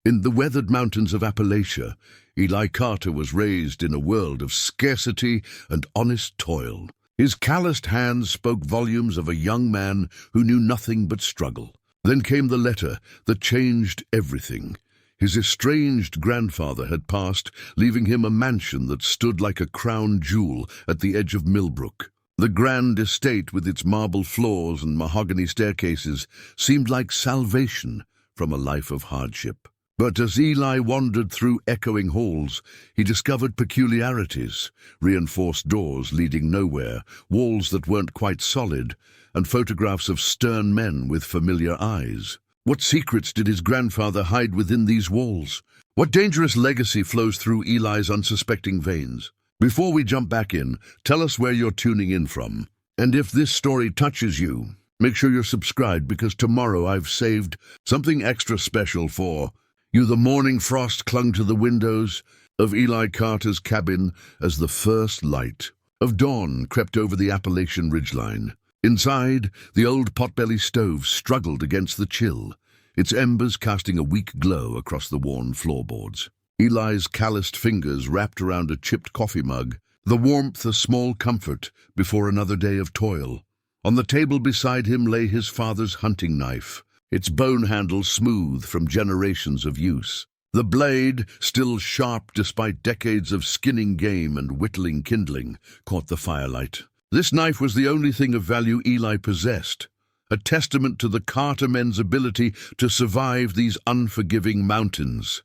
In the weathered mountains of Appalachia, Eli Carter was raised in a world of scarcity and honest toil. His calloused hands spoke volumes of a young man who knew nothing but struggle. Then came the letter that changed everything. His estranged grandfather had passed, leaving him a mansion that stood like a crown jewel at the edge of Millbrook. The grand estate with its marble floors and mahogany staircases seemed like salvation from a life of hardship. But as Eli wandered through echoing halls, he discovered peculiarities: reinforced doors leading nowhere, walls that weren't quite solid, and photographs of stern men with familiar eyes. What secrets did his grandfather hide within these walls? What dangerous legacy flows through Eli's unsuspecting veins? Before we jump back in, tell us where you're tuning in from. And if this story touches you, make sure you're subscribed, because tomorrow I've saved something extra special for you. The morning frost clung to the windows of Eli Carter's cabin as the first light of dawn crept over the Appalachian ridgeline. Inside, the old potbelly stove struggled against the chill, its embers casting a weak glow across the worn floorboards. Eli's calloused fingers wrapped around a chipped coffee mug, the warmth a small comfort before another day of toil. On the table beside him lay his father's hunting knife, its bone handle smooth from generations of use. The blade, still sharp despite decades of skinning game and whittling kindling, caught the firelight. This knife was the only thing of value Eli possessed, a testament to the Carter men's ability to survive these unforgiving mountains.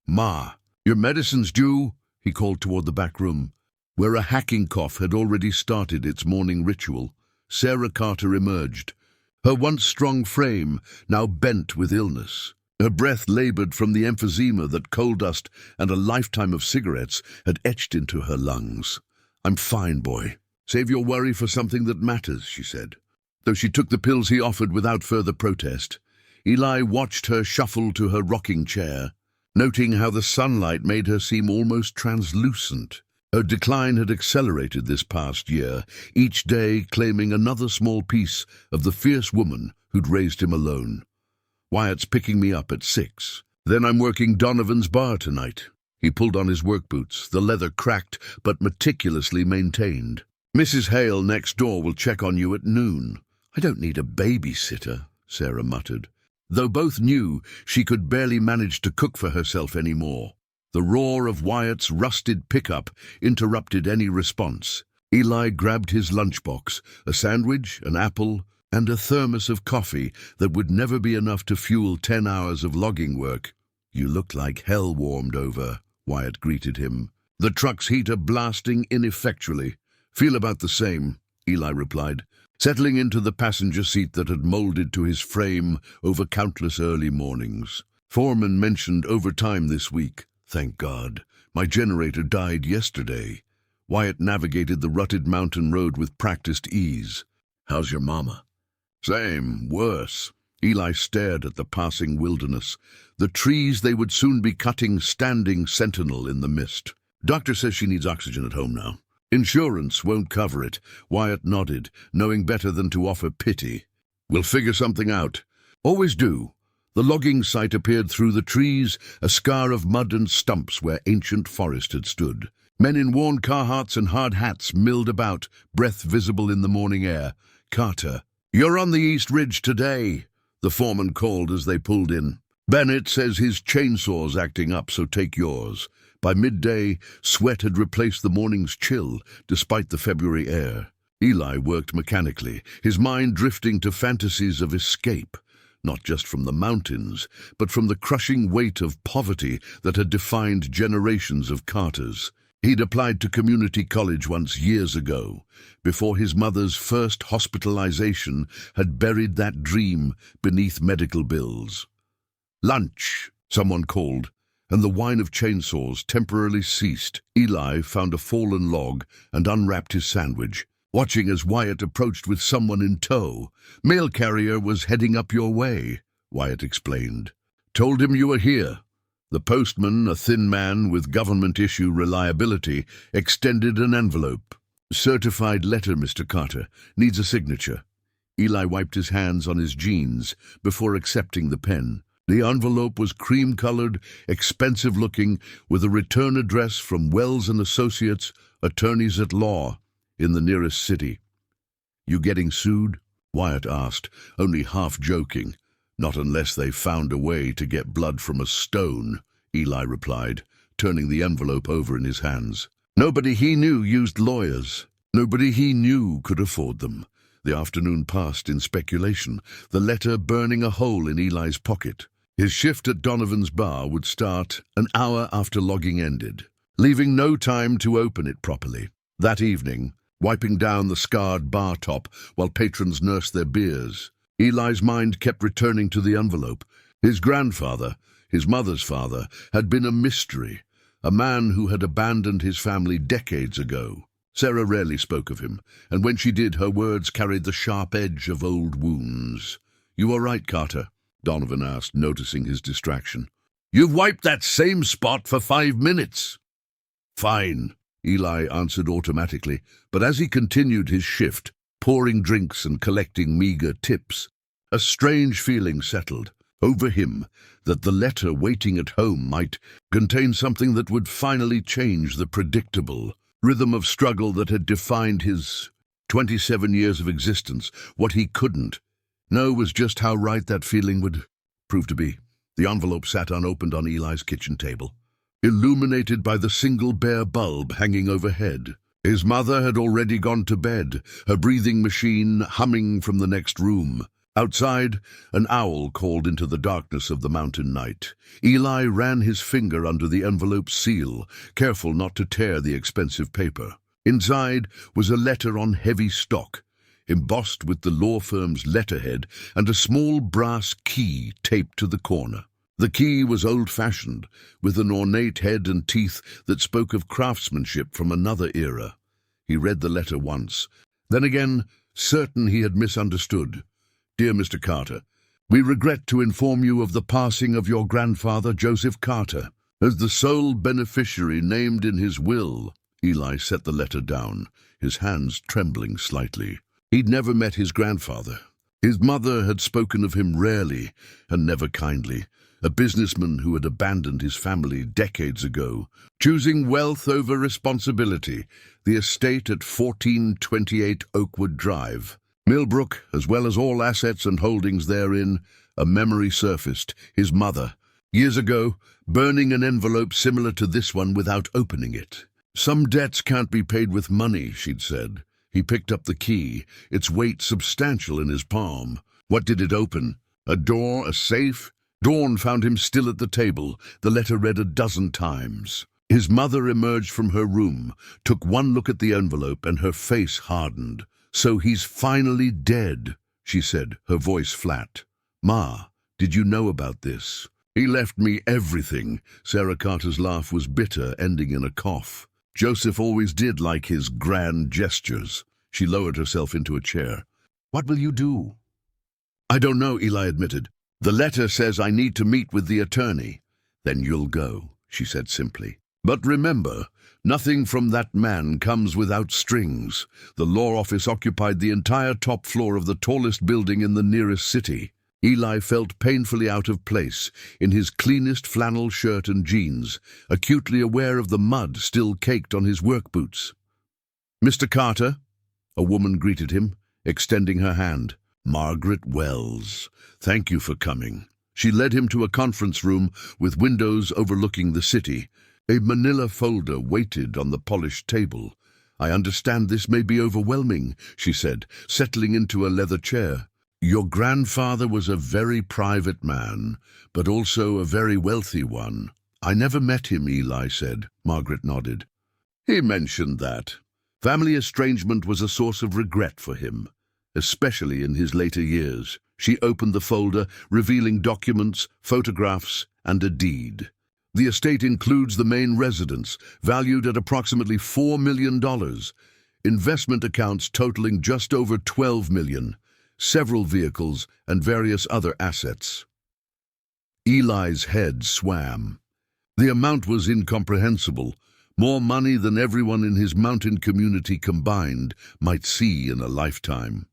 "Ma, your medicine's due," he called toward the back room, where a hacking cough had already started its morning ritual. Sarah Carter emerged, her once strong frame now bent with illness. Her breath labored from the emphysema that coal dust and a lifetime of cigarettes had etched into her lungs. "I'm fine, boy. Save your worry for something that matters," she said. Though she took the pills he offered without further protest, Eli watched her shuffle to her rocking chair, noting how the sunlight made her seem almost translucent. Her decline had accelerated this past year, each day claiming another small piece of the fierce woman who'd raised him alone. "Wyatt's picking me up at 6. Then I'm working Donovan's bar tonight." He pulled on his work boots, the leather cracked but meticulously maintained. "Mrs. Hale next door will check on you at noon." "I don't need a babysitter," Sarah muttered, though both knew she could barely manage to cook for herself anymore. The roar of Wyatt's rusted pickup interrupted any response. Eli grabbed his lunchbox, a sandwich, an apple, and a thermos of coffee that would never be enough to fuel 10 hours of logging work. "You look like hell warmed over," Wyatt greeted him, the truck's heater blasting ineffectually. "Feel about the same," Eli replied, settling into the passenger seat that had molded to his frame over countless early mornings. "Foreman mentioned overtime this week. Thank God. My generator died yesterday." Wyatt navigated the rutted mountain road with practiced ease. "How's your mama?" "Same, worse." Eli stared at the passing wilderness, the trees they would soon be cutting standing sentinel in the mist. "Doctor says she needs oxygen at home now. Insurance won't cover it." Wyatt nodded, knowing better than to offer pity. "We'll figure something out." "Always do." The logging site appeared through the trees, a scar of mud and stumps where ancient forest had stood. Men in worn Carhartts and hard hats milled about, breath visible in the morning air. "Carter, you're on the East Ridge today," the foreman called as they pulled in. "Bennett says his chainsaw's acting up, so take yours." By midday, sweat had replaced the morning's chill, despite the February air. Eli worked mechanically, his mind drifting to fantasies of escape, not just from the mountains, but from the crushing weight of poverty that had defined generations of Carters. He'd applied to community college once years ago, before his mother's first hospitalization had buried that dream beneath medical bills. "Lunch," someone called, and the whine of chainsaws temporarily ceased. Eli found a fallen log and unwrapped his sandwich, watching as Wyatt approached with someone in tow. "Mail carrier was heading up your way," Wyatt explained. "Told him you were here." The postman, a thin man with government-issue reliability, extended an envelope. "Certified letter, Mr. Carter. Needs a signature." Eli wiped his hands on his jeans before accepting the pen. The envelope was cream-colored, expensive-looking, with a return address from Wells and Associates, attorneys at law, in the nearest city. "You getting sued?" Wyatt asked, only half joking. "Not unless they found a way to get blood from a stone," Eli replied, turning the envelope over in his hands. Nobody he knew used lawyers. Nobody he knew could afford them. The afternoon passed in speculation, the letter burning a hole in Eli's pocket. His shift at Donovan's bar would start an hour after logging ended, leaving no time to open it properly. That evening, wiping down the scarred bar top while patrons nursed their beers, Eli's mind kept returning to the envelope. His grandfather, his mother's father, had been a mystery, a man who had abandoned his family decades ago. Sarah rarely spoke of him, and when she did, her words carried the sharp edge of old wounds. "You are right, Carter?" Donovan asked, noticing his distraction. "You've wiped that same spot for 5 minutes." "Fine," Eli answered automatically, but as he continued his shift, pouring drinks and collecting meager tips, a strange feeling settled over him that the letter waiting at home might contain something that would finally change the predictable rhythm of struggle that had defined his 27 years of existence. What he couldn't know was just how right that feeling would prove to be. The envelope sat unopened on Eli's kitchen table, illuminated by the single bare bulb hanging overhead. His mother had already gone to bed, her breathing machine humming from the next room. Outside, an owl called into the darkness of the mountain night. Eli ran his finger under the envelope's seal, careful not to tear the expensive paper. Inside was a letter on heavy stock, embossed with the law firm's letterhead and a small brass key taped to the corner. The key was old-fashioned, with an ornate head and teeth that spoke of craftsmanship from another era. He read the letter once, then again, certain he had misunderstood. "Dear Mr. Carter, we regret to inform you of the passing of your grandfather, Joseph Carter. As the sole beneficiary named in his will," Eli set the letter down, his hands trembling slightly. He'd never met his grandfather. His mother had spoken of him rarely and never kindly, a businessman who had abandoned his family decades ago, choosing wealth over responsibility, the estate at 1428 Oakwood Drive. Millbrook, as well as all assets and holdings therein, a memory surfaced, his mother, years ago, burning an envelope similar to this one without opening it. "Some debts can't be paid with money," she'd said. He picked up the key, its weight substantial in his palm. What did it open? A door, a safe? Dawn found him still at the table, the letter read a dozen times. His mother emerged from her room, took one look at the envelope, and her face hardened. "So he's finally dead," she said, her voice flat. "Ma, did you know about this?" "He left me everything." Sarah Carter's laugh was bitter, ending in a cough. "Joseph always did like his grand gestures." She lowered herself into a chair. "What will you do?" "I don't know," Eli admitted. "The letter says I need to meet with the attorney." "Then you'll go," she said simply. "But remember, nothing from that man comes without strings." The law office occupied the entire top floor of the tallest building in the nearest city. Eli felt painfully out of place in his cleanest flannel shirt and jeans, acutely aware of the mud still caked on his work boots. "Mr. Carter," a woman greeted him, extending her hand. "Margaret Wells. Thank you for coming." She led him to a conference room with windows overlooking the city. A manila folder waited on the polished table. "I understand this may be overwhelming," she said, settling into a leather chair. "Your grandfather was a very private man, but also a very wealthy one." "I never met him," Eli said. Margaret nodded. "He mentioned that. Family estrangement was a source of regret for him, especially in his later years." She opened the folder, revealing documents, photographs, and a deed. "The estate includes the main residence, valued at approximately $4 million, investment accounts totaling just over $12 million, several vehicles, and various other assets." Eli's head swam. The amount was incomprehensible, more money than everyone in his mountain community combined might see in a lifetime.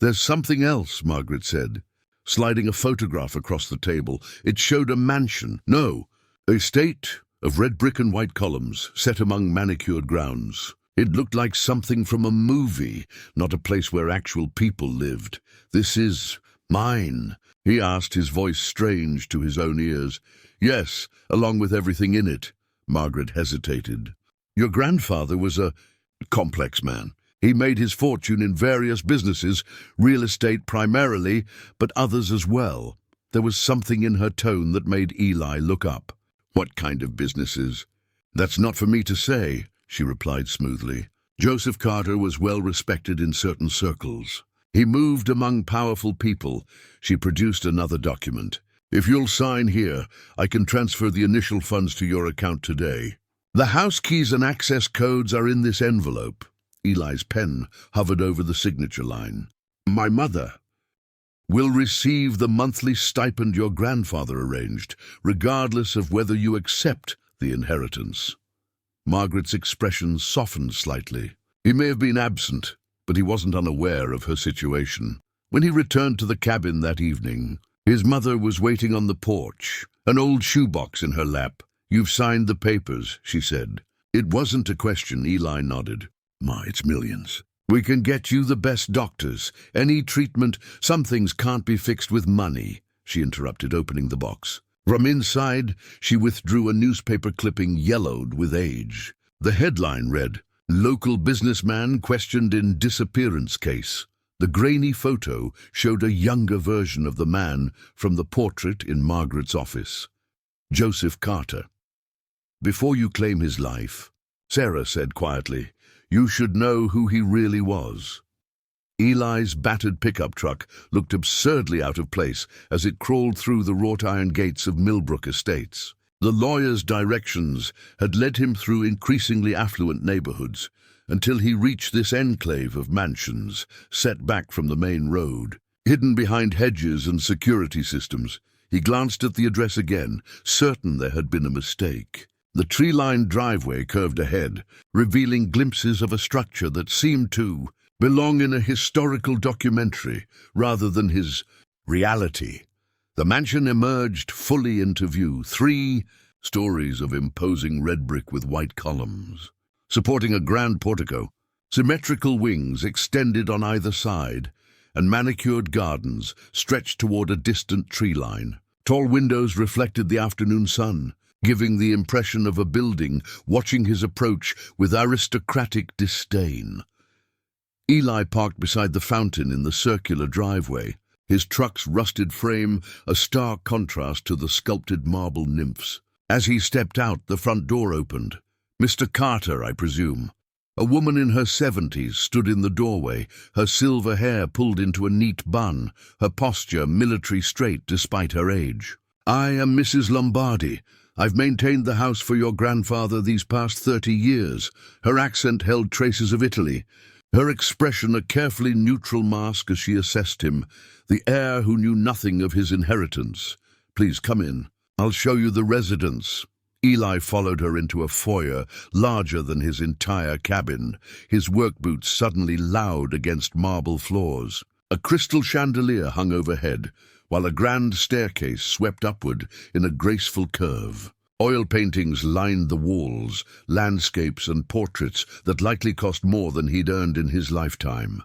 "There's something else," Margaret said. sliding a photograph across the table. It showed a mansion. No, a estate of red brick and white columns set among manicured grounds. It looked like something from a movie, not a place where actual people lived. "This is mine?" he asked, his voice strange to his own ears. "Yes, along with everything in it." Margaret hesitated. "Your grandfather was a complex man. He made his fortune in various businesses, real estate primarily, but others as well." There was something in her tone that made Eli look up. "What kind of businesses?" "That's not for me to say," she replied smoothly. Joseph Carter was well respected in certain circles. He moved among powerful people. She produced another document. "If you'll sign here, I can transfer the initial funds to your account today. The house keys and access codes are in this envelope." Eli's pen hovered over the signature line. "My mother will receive the monthly stipend your grandfather arranged, regardless of whether you accept the inheritance." Margaret's expression softened slightly. He may have been absent, but he wasn't unaware of her situation. When he returned to the cabin that evening, his mother was waiting on the porch, an old shoebox in her lap. "You've signed the papers," she said. It wasn't a question. Eli nodded. "It's millions. We can get you the best doctors, any treatment. Some things can't be fixed with money," she interrupted, opening the box. From inside, she withdrew a newspaper clipping yellowed with age. The headline read, "Local businessman questioned in disappearance case." The grainy photo showed a younger version of the man from the portrait in Margaret's office. Joseph Carter. "Before you claim his life," Sarah said quietly, "you should know who he really was." Eli's battered pickup truck looked absurdly out of place as it crawled through the wrought iron gates of Millbrook Estates. The lawyer's directions had led him through increasingly affluent neighborhoods until he reached this enclave of mansions, set back from the main road, hidden behind hedges and security systems. He glanced at the address again, certain there had been a mistake. The tree-lined driveway curved ahead, revealing glimpses of a structure that seemed to belong in a historical documentary rather than his reality. The mansion emerged fully into view, 3 stories of imposing red brick with white columns, supporting a grand portico. Symmetrical wings extended on either side, and manicured gardens stretched toward a distant tree line. Tall windows reflected the afternoon sun, giving the impression of a building watching his approach with aristocratic disdain. Eli parked beside the fountain in the circular driveway, his truck's rusted frame a stark contrast to the sculpted marble nymphs. As he stepped out, the front door opened. "Mr. Carter, I presume." A woman in her 70s stood in the doorway, her silver hair pulled into a neat bun, her posture military straight despite her age. "I am Mrs. Lombardi. I've maintained the house for your grandfather these past 30 years. Her accent held traces of Italy, her expression a carefully neutral mask as she assessed him, the heir who knew nothing of his inheritance. "Please come in. I'll show you the residence." Eli followed her into a foyer larger than his entire cabin, his work boots suddenly loud against marble floors. A crystal chandelier hung overhead, while a grand staircase swept upward in a graceful curve. Oil paintings lined the walls, landscapes and portraits that likely cost more than he'd earned in his lifetime.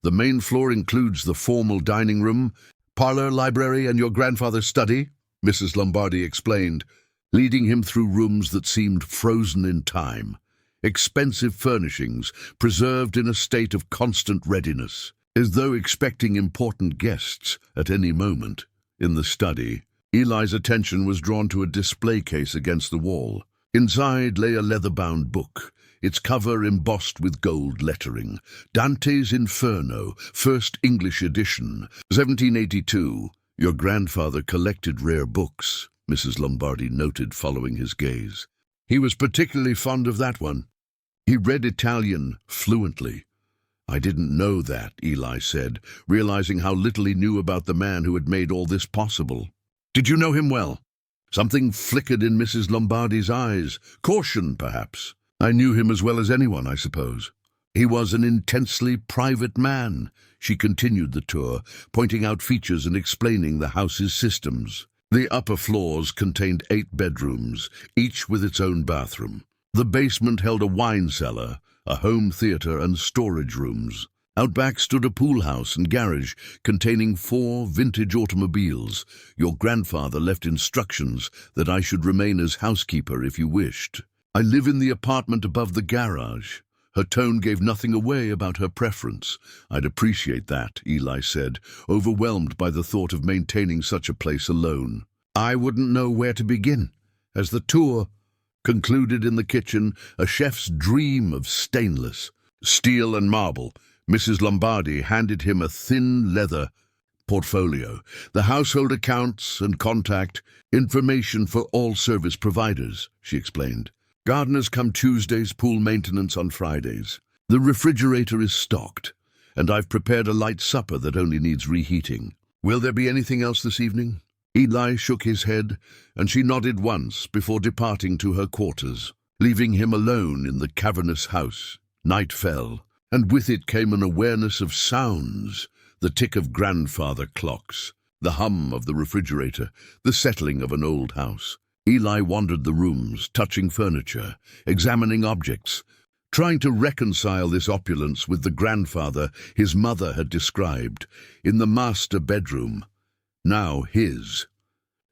The main floor includes the formal dining room, parlor, library, and your grandfather's study, Mrs. Lombardi explained, leading him through rooms that seemed frozen in time. Expensive furnishings, preserved in a state of constant readiness, as though expecting important guests at any moment. In the study, Eli's attention was drawn to a display case against the wall. Inside lay a leather-bound book, its cover embossed with gold lettering. Dante's Inferno, First English edition, 1782. Your grandfather collected rare books, Mrs. Lombardi noted following his gaze. He was particularly fond of that one. He read Italian fluently. I didn't know that, Eli said, realizing how little he knew about the man who had made all this possible. Did you know him well? Something flickered in Mrs. Lombardi's eyes. Caution, perhaps. I knew him as well as anyone, I suppose. He was an intensely private man, She continued the tour, pointing out features and explaining the house's systems. The upper floors contained 8 bedrooms, each with its own bathroom. The basement held a wine cellar, a home theater, and storage rooms. Out back stood a pool house and garage containing 4 vintage automobiles. Your grandfather left instructions that I should remain as housekeeper if you wished. I live in the apartment above the garage. Her tone gave nothing away about her preference. I'd appreciate that, Eli said, overwhelmed by the thought of maintaining such a place alone. I wouldn't know where to begin, as the tour concluded in the kitchen, a chef's dream of stainless steel and marble. Mrs. Lombardi handed him a thin leather portfolio, the household accounts and contact information for all service providers, she explained. Gardeners come Tuesdays, pool maintenance on Fridays. The refrigerator is stocked, and I've prepared a light supper that only needs reheating. Will there be anything else this evening? Eli shook his head, and she nodded once before departing to her quarters, leaving him alone in the cavernous house. Night fell, and with it came an awareness of sounds, the tick of grandfather clocks, the hum of the refrigerator, the settling of an old house. Eli wandered the rooms, touching furniture, examining objects, trying to reconcile this opulence with the grandfather his mother had described, in the master bedroom, now his.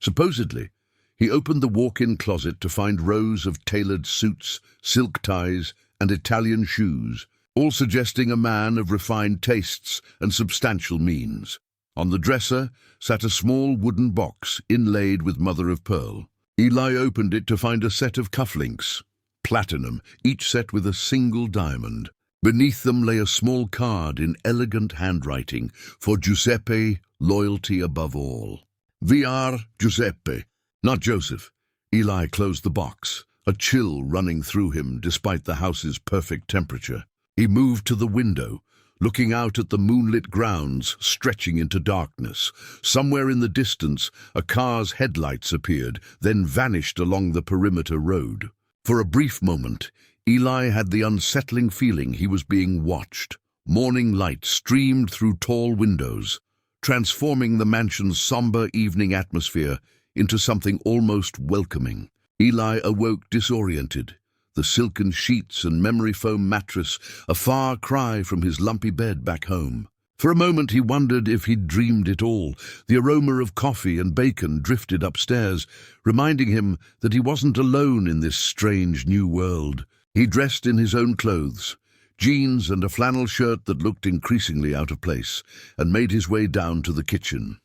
Supposedly, he opened the walk-in closet to find rows of tailored suits, silk ties, and Italian shoes, all suggesting a man of refined tastes and substantial means. On the dresser sat a small wooden box inlaid with mother-of-pearl. Eli opened it to find a set of cufflinks, platinum, each set with a single diamond. Beneath them lay a small card in elegant handwriting, for Giuseppe, loyalty above all. V.R. Giuseppe, not Joseph. Eli closed the box, a chill running through him despite the house's perfect temperature. He moved to the window, looking out at the moonlit grounds stretching into darkness. Somewhere in the distance, a car's headlights appeared, then vanished along the perimeter road. For a brief moment, Eli had the unsettling feeling he was being watched. Morning light streamed through tall windows, transforming the mansion's somber evening atmosphere into something almost welcoming. Eli awoke disoriented, the silken sheets and memory foam mattress a far cry from his lumpy bed back home. For a moment he wondered if he'd dreamed it all. The aroma of coffee and bacon drifted upstairs, reminding him that he wasn't alone in this strange new world. He dressed in his own clothes, jeans and a flannel shirt that looked increasingly out of place, and made his way down to the kitchen.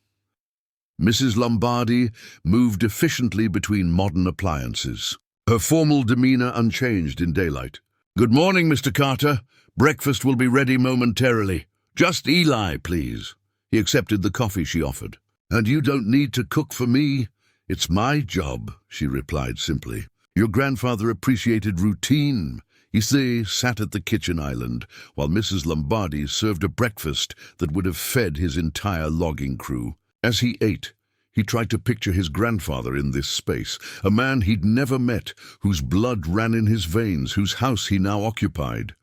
Mrs. Lombardi moved efficiently between modern appliances, her formal demeanor unchanged in daylight. "Good morning, Mr. Carter. Breakfast will be ready momentarily. Just Eli, please." He accepted the coffee she offered. "And you don't need to cook for me. It's my job," she replied simply. "Your grandfather appreciated routine." They sat at the kitchen island, while Mrs. Lombardi served a breakfast that would have fed his entire logging crew. As he ate, he tried to picture his grandfather in this space, a man he'd never met, whose blood ran in his veins, whose house he now occupied.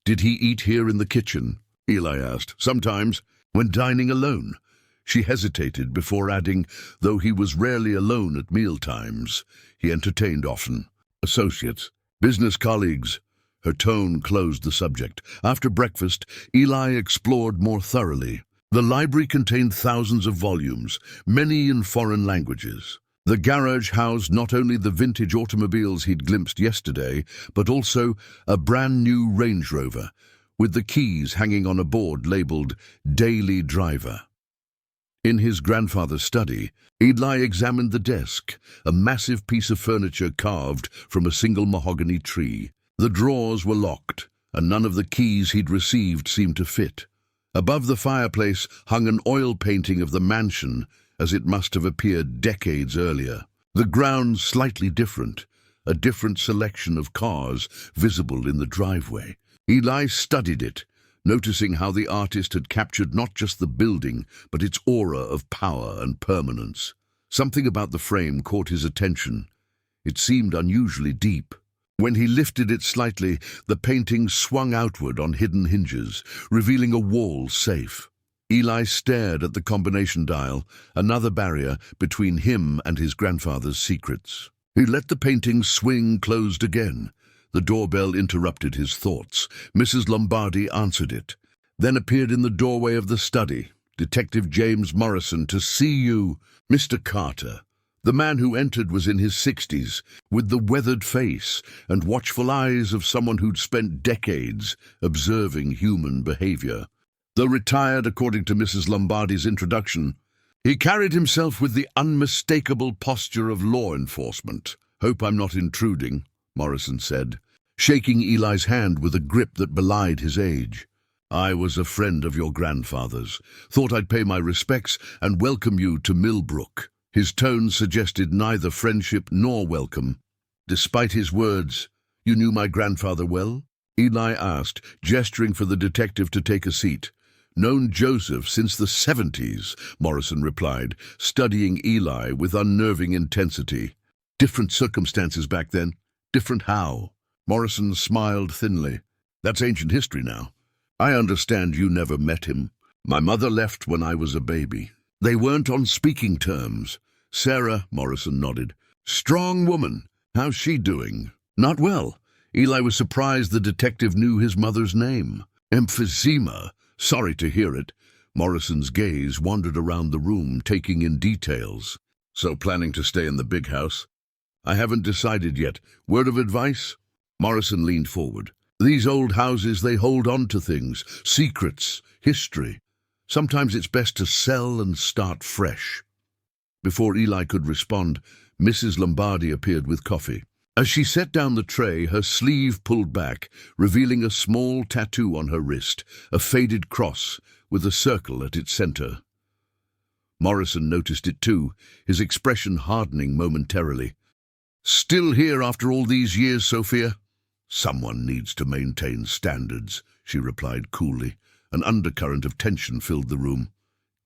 "Did he eat here in the kitchen?" Eli asked. "Sometimes, when dining alone." She hesitated before adding, though he was rarely alone at mealtimes. He entertained often. "Associates, business colleagues." Her tone closed the subject. After breakfast, Eli explored more thoroughly. The library contained thousands of volumes, many in foreign languages. The garage housed not only the vintage automobiles he'd glimpsed yesterday, but also a brand-new Range Rover, with the keys hanging on a board labeled Daily Driver. In his grandfather's study, Eli examined the desk, a massive piece of furniture carved from a single mahogany tree. The drawers were locked, and none of the keys he'd received seemed to fit. Above the fireplace hung an oil painting of the mansion, as it must have appeared decades earlier. The grounds slightly different, a different selection of cars visible in the driveway. Eli studied it, noticing how the artist had captured not just the building, but its aura of power and permanence. Something about the frame caught his attention. It seemed unusually deep, When he lifted it slightly, the painting swung outward on hidden hinges, revealing a wall safe. Eli stared at the combination dial, another barrier between him and his grandfather's secrets. He let the painting swing closed again. The doorbell interrupted his thoughts. Mrs. Lombardi answered it, then appeared in the doorway of the study. Detective James Morrison, to see you, Mr. Carter. The man who entered was in his 60s, with the weathered face and watchful eyes of someone who'd spent decades observing human behavior. Though retired according to Mrs. Lombardi's introduction, he carried himself with the unmistakable posture of law enforcement. "Hope I'm not intruding," Morrison said, shaking Eli's hand with a grip that belied his age. "I was a friend of your grandfather's. Thought I'd pay my respects and welcome you to Millbrook." His tone suggested neither friendship nor welcome. "Despite his words, you knew my grandfather well?" Eli asked, gesturing for the detective to take a seat. "Known Joseph since the 70s, Morrison replied, studying Eli with unnerving intensity. "Different circumstances back then. Different how?" Morrison smiled thinly. "That's ancient history now. I understand you never met him. My mother left when I was a baby. They weren't on speaking terms." "Sarah," Morrison nodded. "Strong woman. How's she doing?" "Not well." Eli was surprised the detective knew his mother's name. "Emphysema. Sorry to hear it." Morrison's gaze wandered around the room, taking in details. "So planning to stay in the big house?" "I haven't decided yet. Word of advice?" Morrison leaned forward. "These old houses, they hold on to things, secrets, history. Sometimes it's best to sell and start fresh." Before Eli could respond, Mrs. Lombardi appeared with coffee. As she set down the tray, her sleeve pulled back, revealing a small tattoo on her wrist, a faded cross with a circle at its center. Morrison noticed it too, his expression hardening momentarily. "Still here after all these years, Sophia?" "Someone needs to maintain standards," she replied coolly. An undercurrent of tension filled the room.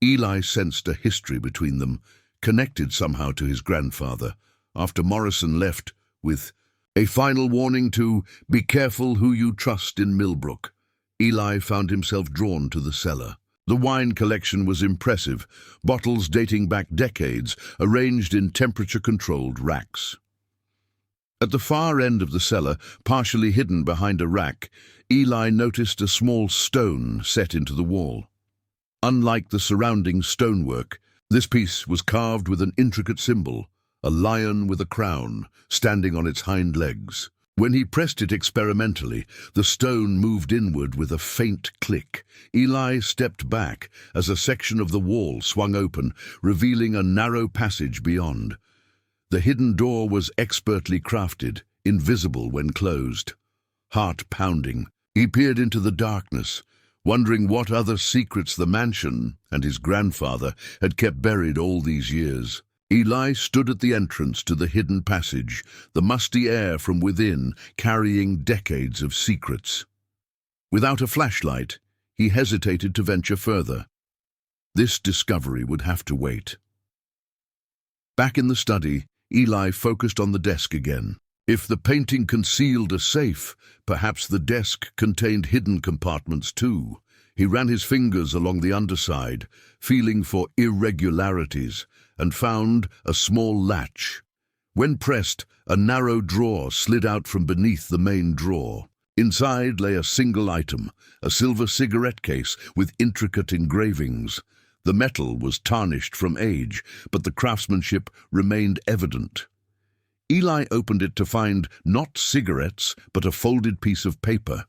Eli sensed a history between them, connected somehow to his grandfather. After Morrison left, with a final warning to "be careful who you trust in Millbrook," Eli found himself drawn to the cellar. The wine collection was impressive, bottles dating back decades, arranged in temperature-controlled racks. At the far end of the cellar, partially hidden behind a rack, Eli noticed a small stone set into the wall. Unlike the surrounding stonework, this piece was carved with an intricate symbol, a lion with a crown, standing on its hind legs. When he pressed it experimentally, the stone moved inward with a faint click. Eli stepped back as a section of the wall swung open, revealing a narrow passage beyond. The hidden door was expertly crafted, invisible when closed. Heart pounding, he peered into the darkness, wondering what other secrets the mansion and his grandfather had kept buried all these years. Eli stood at the entrance to the hidden passage, the musty air from within carrying decades of secrets. Without a flashlight, he hesitated to venture further. This discovery would have to wait. Back in the study, Eli focused on the desk again. If the painting concealed a safe, perhaps the desk contained hidden compartments too. He ran his fingers along the underside, feeling for irregularities, and found a small latch. When pressed, a narrow drawer slid out from beneath the main drawer. Inside lay a single item, a silver cigarette case with intricate engravings. The metal was tarnished from age, but the craftsmanship remained evident. Eli opened it to find not cigarettes, but a folded piece of paper,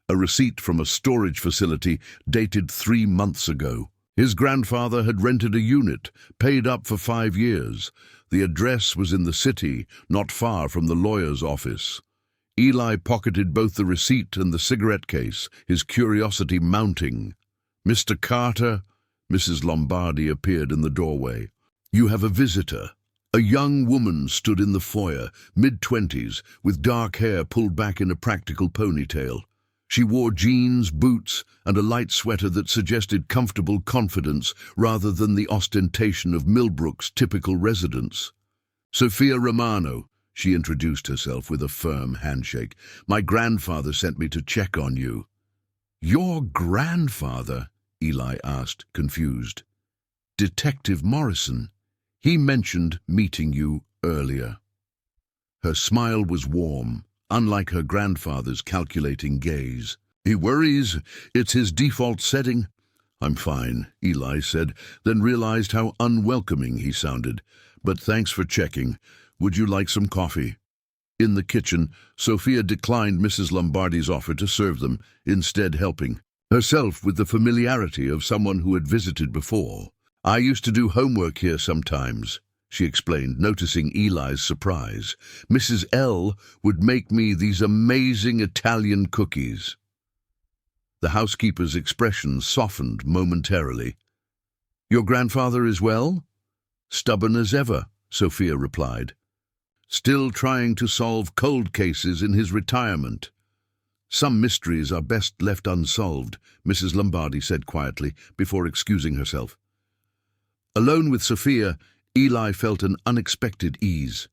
a receipt from a storage facility dated 3 months ago. His grandfather had rented a unit, paid up for 5 years. The address was in the city, not far from the lawyer's office. Eli pocketed both the receipt and the cigarette case, his curiosity mounting. "Mr. Carter?" Mrs. Lombardi appeared in the doorway. "You have a visitor." A young woman stood in the foyer, mid-20s, with dark hair pulled back in a practical ponytail. She wore jeans, boots, and a light sweater that suggested comfortable confidence rather than the ostentation of Millbrook's typical residence. "Sophia Romano," She introduced herself with a firm handshake. "My grandfather sent me to check on you." "Your grandfather?" Eli asked, confused. "Detective Morrison. He mentioned meeting you earlier." Her smile was warm, unlike her grandfather's calculating gaze. "He worries. It's his default setting." "I'm fine," Eli said, then realized how unwelcoming he sounded. "But thanks for checking. Would you like some coffee?" In the kitchen, Sophia declined Mrs. Lombardi's offer to serve them, instead helping herself with the familiarity of someone who had visited before. "I used to do homework here sometimes," she explained, noticing Eli's surprise. "Mrs. L would make me these amazing Italian cookies." The housekeeper's expression softened momentarily. "Your grandfather is well?" "Stubborn as ever," Sophia replied. "Still trying to solve cold cases in his retirement." "Some mysteries are best left unsolved," Mrs. Lombardi said quietly, before excusing herself. Alone with Sophia, Eli felt an unexpected ease.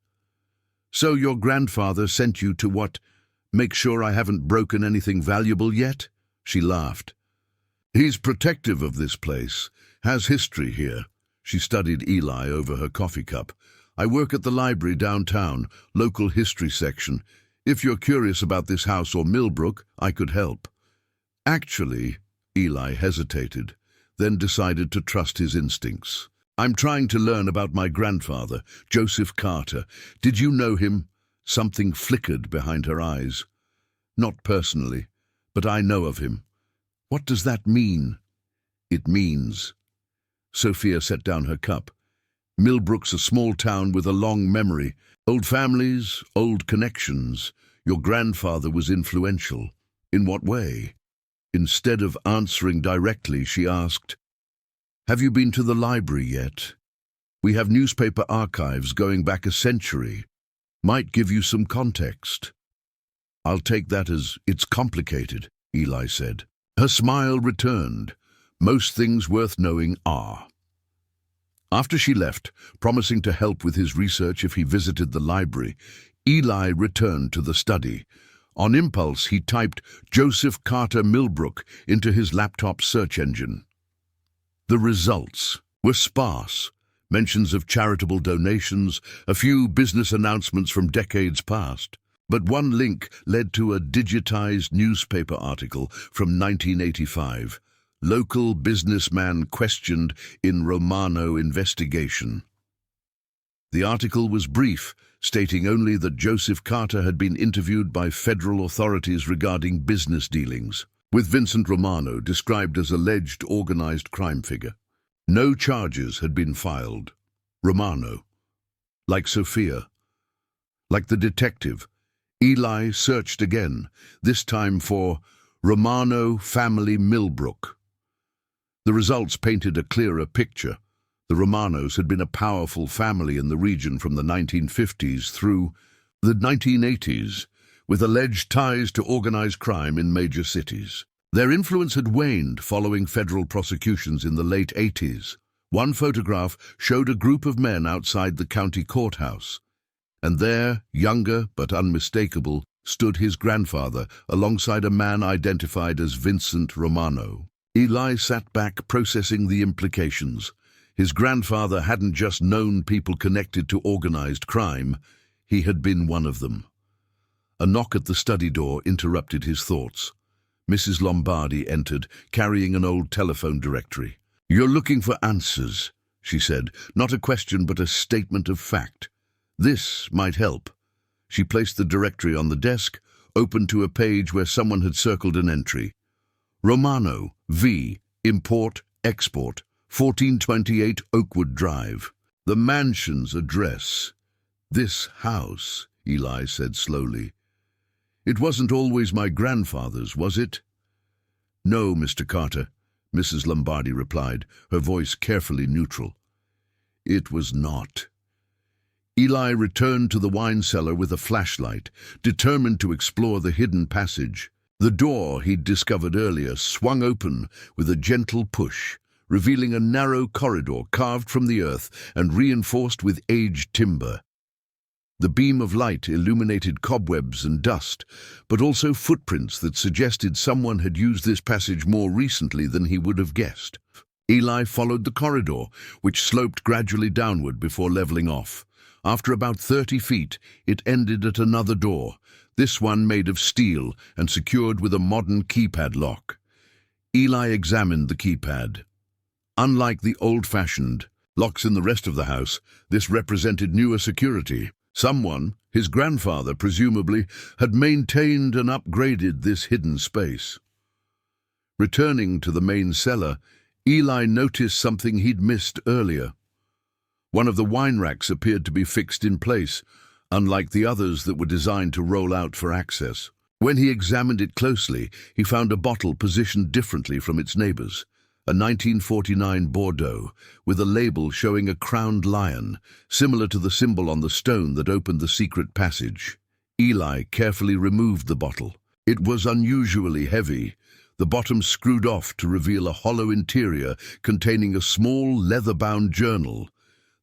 "So your grandfather sent you to what? Make sure I haven't broken anything valuable yet?" She laughed. "He's protective of this place, has history here." She studied Eli over her coffee cup. "I work at the library downtown, local history section. If you're curious about this house or Millbrook, I could help." "Actually," Eli hesitated, then decided to trust his instincts. "I'm trying to learn about my grandfather, Joseph Carter. Did you know him?" Something flickered behind her eyes. "Not personally, but I know of him." "What does that mean?" "It means—" Sophia set down her cup. "Millbrook's a small town with a long memory. Old families, old connections. Your grandfather was influential." "In what way?" Instead of answering directly, she asked, "Have you been to the library yet? We have newspaper archives going back a century. Might give you some context." "I'll take that as it's complicated," Eli said. Her smile returned. "Most things worth knowing are." After she left, promising to help with his research if he visited the library, Eli returned to the study. On impulse, he typed Joseph Carter Millbrook into his laptop search engine. The results were sparse. Mentions of charitable donations, a few business announcements from decades past. But one link led to a digitized newspaper article from 1985. "Local businessman questioned in Romano investigation." The article was brief, stating only that Joseph Carter had been interviewed by federal authorities regarding business dealings, with Vincent Romano described as alleged organized crime figure. No charges had been filed. Romano, like Sophia, like the detective, Eli searched again, this time for Romano family Millbrook. The results painted a clearer picture. The Romanos had been a powerful family in the region from the 1950s through the 1980s, with alleged ties to organized crime in major cities. Their influence had waned following federal prosecutions in the late 80s. One photograph showed a group of men outside the county courthouse, and there, younger but unmistakable, stood his grandfather alongside a man identified as Vincent Romano. Eli sat back, processing the implications. His grandfather hadn't just known people connected to organized crime, he had been one of them. A knock at the study door interrupted his thoughts. Mrs. Lombardi entered, carrying an old telephone directory. "You're looking for answers," she said, "not a question but a statement of fact. This might help." She placed the directory on the desk, opened to a page where someone had circled an entry. Romano, V, Import, Export, 1428 Oakwood Drive. The mansion's address. "This house," Eli said slowly. "It wasn't always my grandfather's, was it?" "No, Mr. Carter," Mrs. Lombardi replied, her voice carefully neutral. "It was not." Eli returned to the wine cellar with a flashlight, determined to explore the hidden passage. The door he'd discovered earlier swung open with a gentle push, revealing a narrow corridor carved from the earth and reinforced with aged timber. The beam of light illuminated cobwebs and dust, but also footprints that suggested someone had used this passage more recently than he would have guessed. Eli followed the corridor, which sloped gradually downward before leveling off. After about 30 feet, it ended at another door, this one made of steel and secured with a modern keypad lock. Eli examined the keypad. Unlike the old-fashioned locks in the rest of the house, this represented newer security. Someone, his grandfather presumably, had maintained and upgraded this hidden space. Returning to the main cellar, Eli noticed something he'd missed earlier. One of the wine racks appeared to be fixed in place, unlike the others that were designed to roll out for access. When he examined it closely, he found a bottle positioned differently from its neighbors. A 1949 Bordeaux, with a label showing a crowned lion, similar to the symbol on the stone that opened the secret passage. Eli carefully removed the bottle. It was unusually heavy, the bottom screwed off to reveal a hollow interior containing a small leather-bound journal.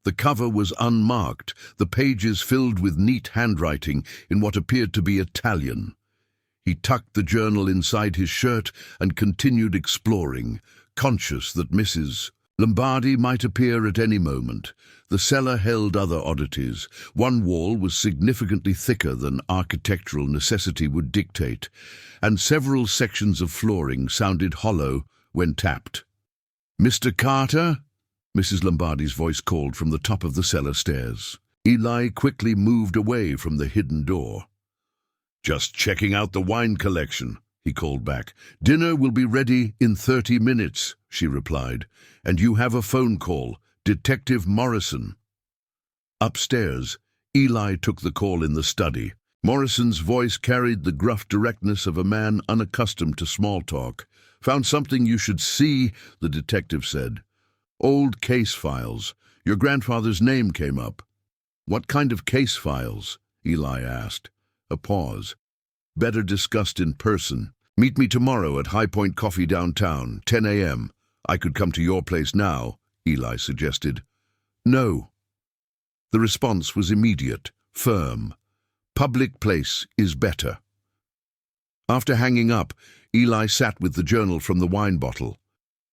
The cover was unmarked, the pages filled with neat handwriting in what appeared to be Italian. He tucked the journal inside his shirt and continued exploring, conscious that Mrs. Lombardi might appear at any moment. The cellar held other oddities. One wall was significantly thicker than architectural necessity would dictate, and several sections of flooring sounded hollow when tapped. "Mr. Carter?" Mrs. Lombardi's voice called from the top of the cellar stairs. Eli quickly moved away from the hidden door. "Just checking out the wine collection," he called back. "Dinner will be ready in 30 minutes, she replied. "And you have a phone call, Detective Morrison." Upstairs, Eli took the call in the study. Morrison's voice carried the gruff directness of a man unaccustomed to small talk. "Found something you should see," the detective said. "Old case files. Your grandfather's name came up." "What kind of case files?" Eli asked. A pause. "Better discussed in person. Meet me tomorrow at High Point Coffee downtown, 10 a.m. I could come to your place now," Eli suggested. "No." The response was immediate, firm. "Public place is better." After hanging up, Eli sat with the journal from the wine bottle.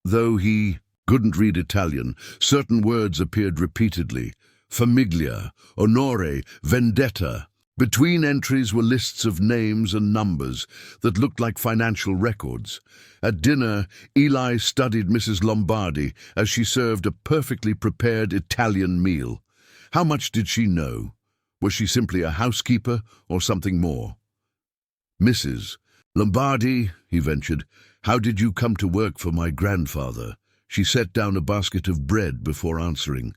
Though he couldn't read Italian, certain words appeared repeatedly. Famiglia, onore, vendetta. Between entries were lists of names and numbers that looked like financial records. At dinner, Eli studied Mrs. Lombardi as she served a perfectly prepared Italian meal. How much did she know? Was she simply a housekeeper or something more? "Mrs. Lombardi," he ventured, "how did you come to work for my grandfather?" She set down a basket of bread before answering.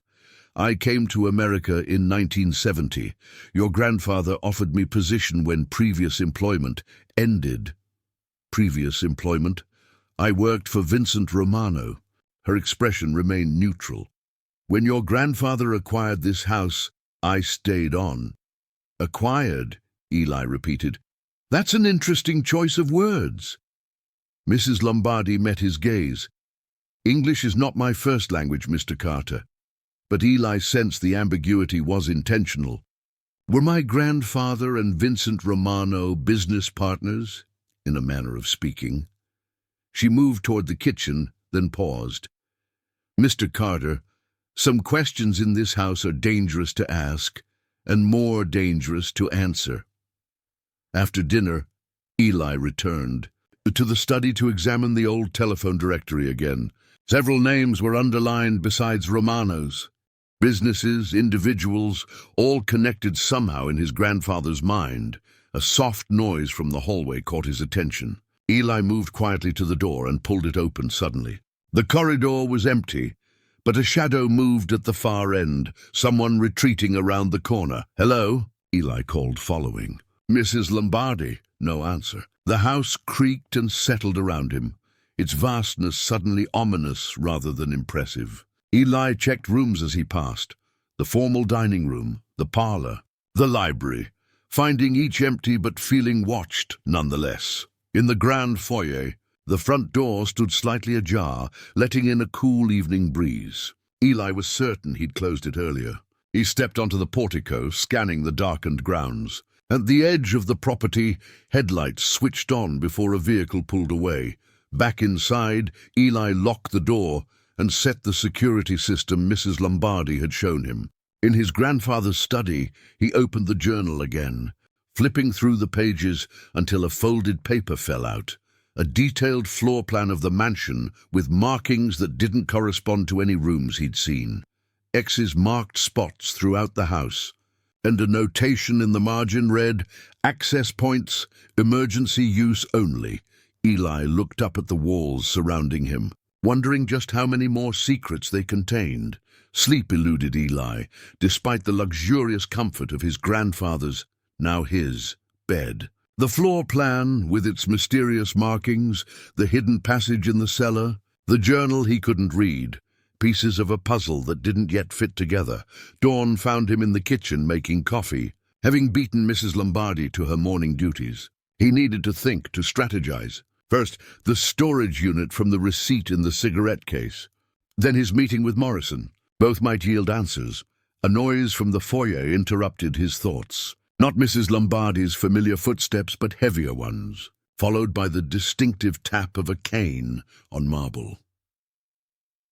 "I came to America in 1970. Your grandfather offered me position when previous employment ended." "Previous employment?" "I worked for Vincent Romano." Her expression remained neutral. "When your grandfather acquired this house, I stayed on." "Acquired," Eli repeated. "That's an interesting choice of words." Mrs. Lombardi met his gaze. "English is not my first language, Mr. Carter." But Eli sensed the ambiguity was intentional. "Were my grandfather and Vincent Romano business partners?" in a manner of speaking. She moved toward the kitchen, then paused. "Mr. Carter, some questions in this house are dangerous to ask, and more dangerous to answer." After dinner, Eli returned to the study to examine the old telephone directory again. Several names were underlined besides Romano's. Businesses, individuals, all connected somehow in his grandfather's mind. A soft noise from the hallway caught his attention. Eli moved quietly to the door and pulled it open suddenly. The corridor was empty, but a shadow moved at the far end, someone retreating around the corner. "Hello?" Eli called, following. "Mrs. Lombardi." No answer. The house creaked and settled around him, its vastness suddenly ominous rather than impressive. Eli checked rooms as he passed: the formal dining room, the parlor, the library, finding each empty but feeling watched nonetheless. In the grand foyer, the front door stood slightly ajar, letting in a cool evening breeze. Eli was certain he'd closed it earlier. He stepped onto the portico, scanning the darkened grounds. At the edge of the property, headlights switched on before a vehicle pulled away. Back inside, Eli locked the door and set the security system Mrs. Lombardi had shown him. In his grandfather's study, he opened the journal again, flipping through the pages until a folded paper fell out. A detailed floor plan of the mansion with markings that didn't correspond to any rooms he'd seen. X's marked spots throughout the house, and a notation in the margin read, "Access points, emergency use only." Eli looked up at the walls surrounding him, wondering just how many more secrets they contained. Sleep eluded Eli, despite the luxurious comfort of his grandfather's, now his, bed. The floor plan, with its mysterious markings, the hidden passage in the cellar, the journal he couldn't read, pieces of a puzzle that didn't yet fit together. Dawn found him in the kitchen making coffee, having beaten Mrs. Lombardi to her morning duties. He needed to think, to strategize. First, the storage unit from the receipt in the cigarette case. Then his meeting with Morrison. Both might yield answers. A noise from the foyer interrupted his thoughts. Not Mrs. Lombardi's familiar footsteps, but heavier ones, followed by the distinctive tap of a cane on marble.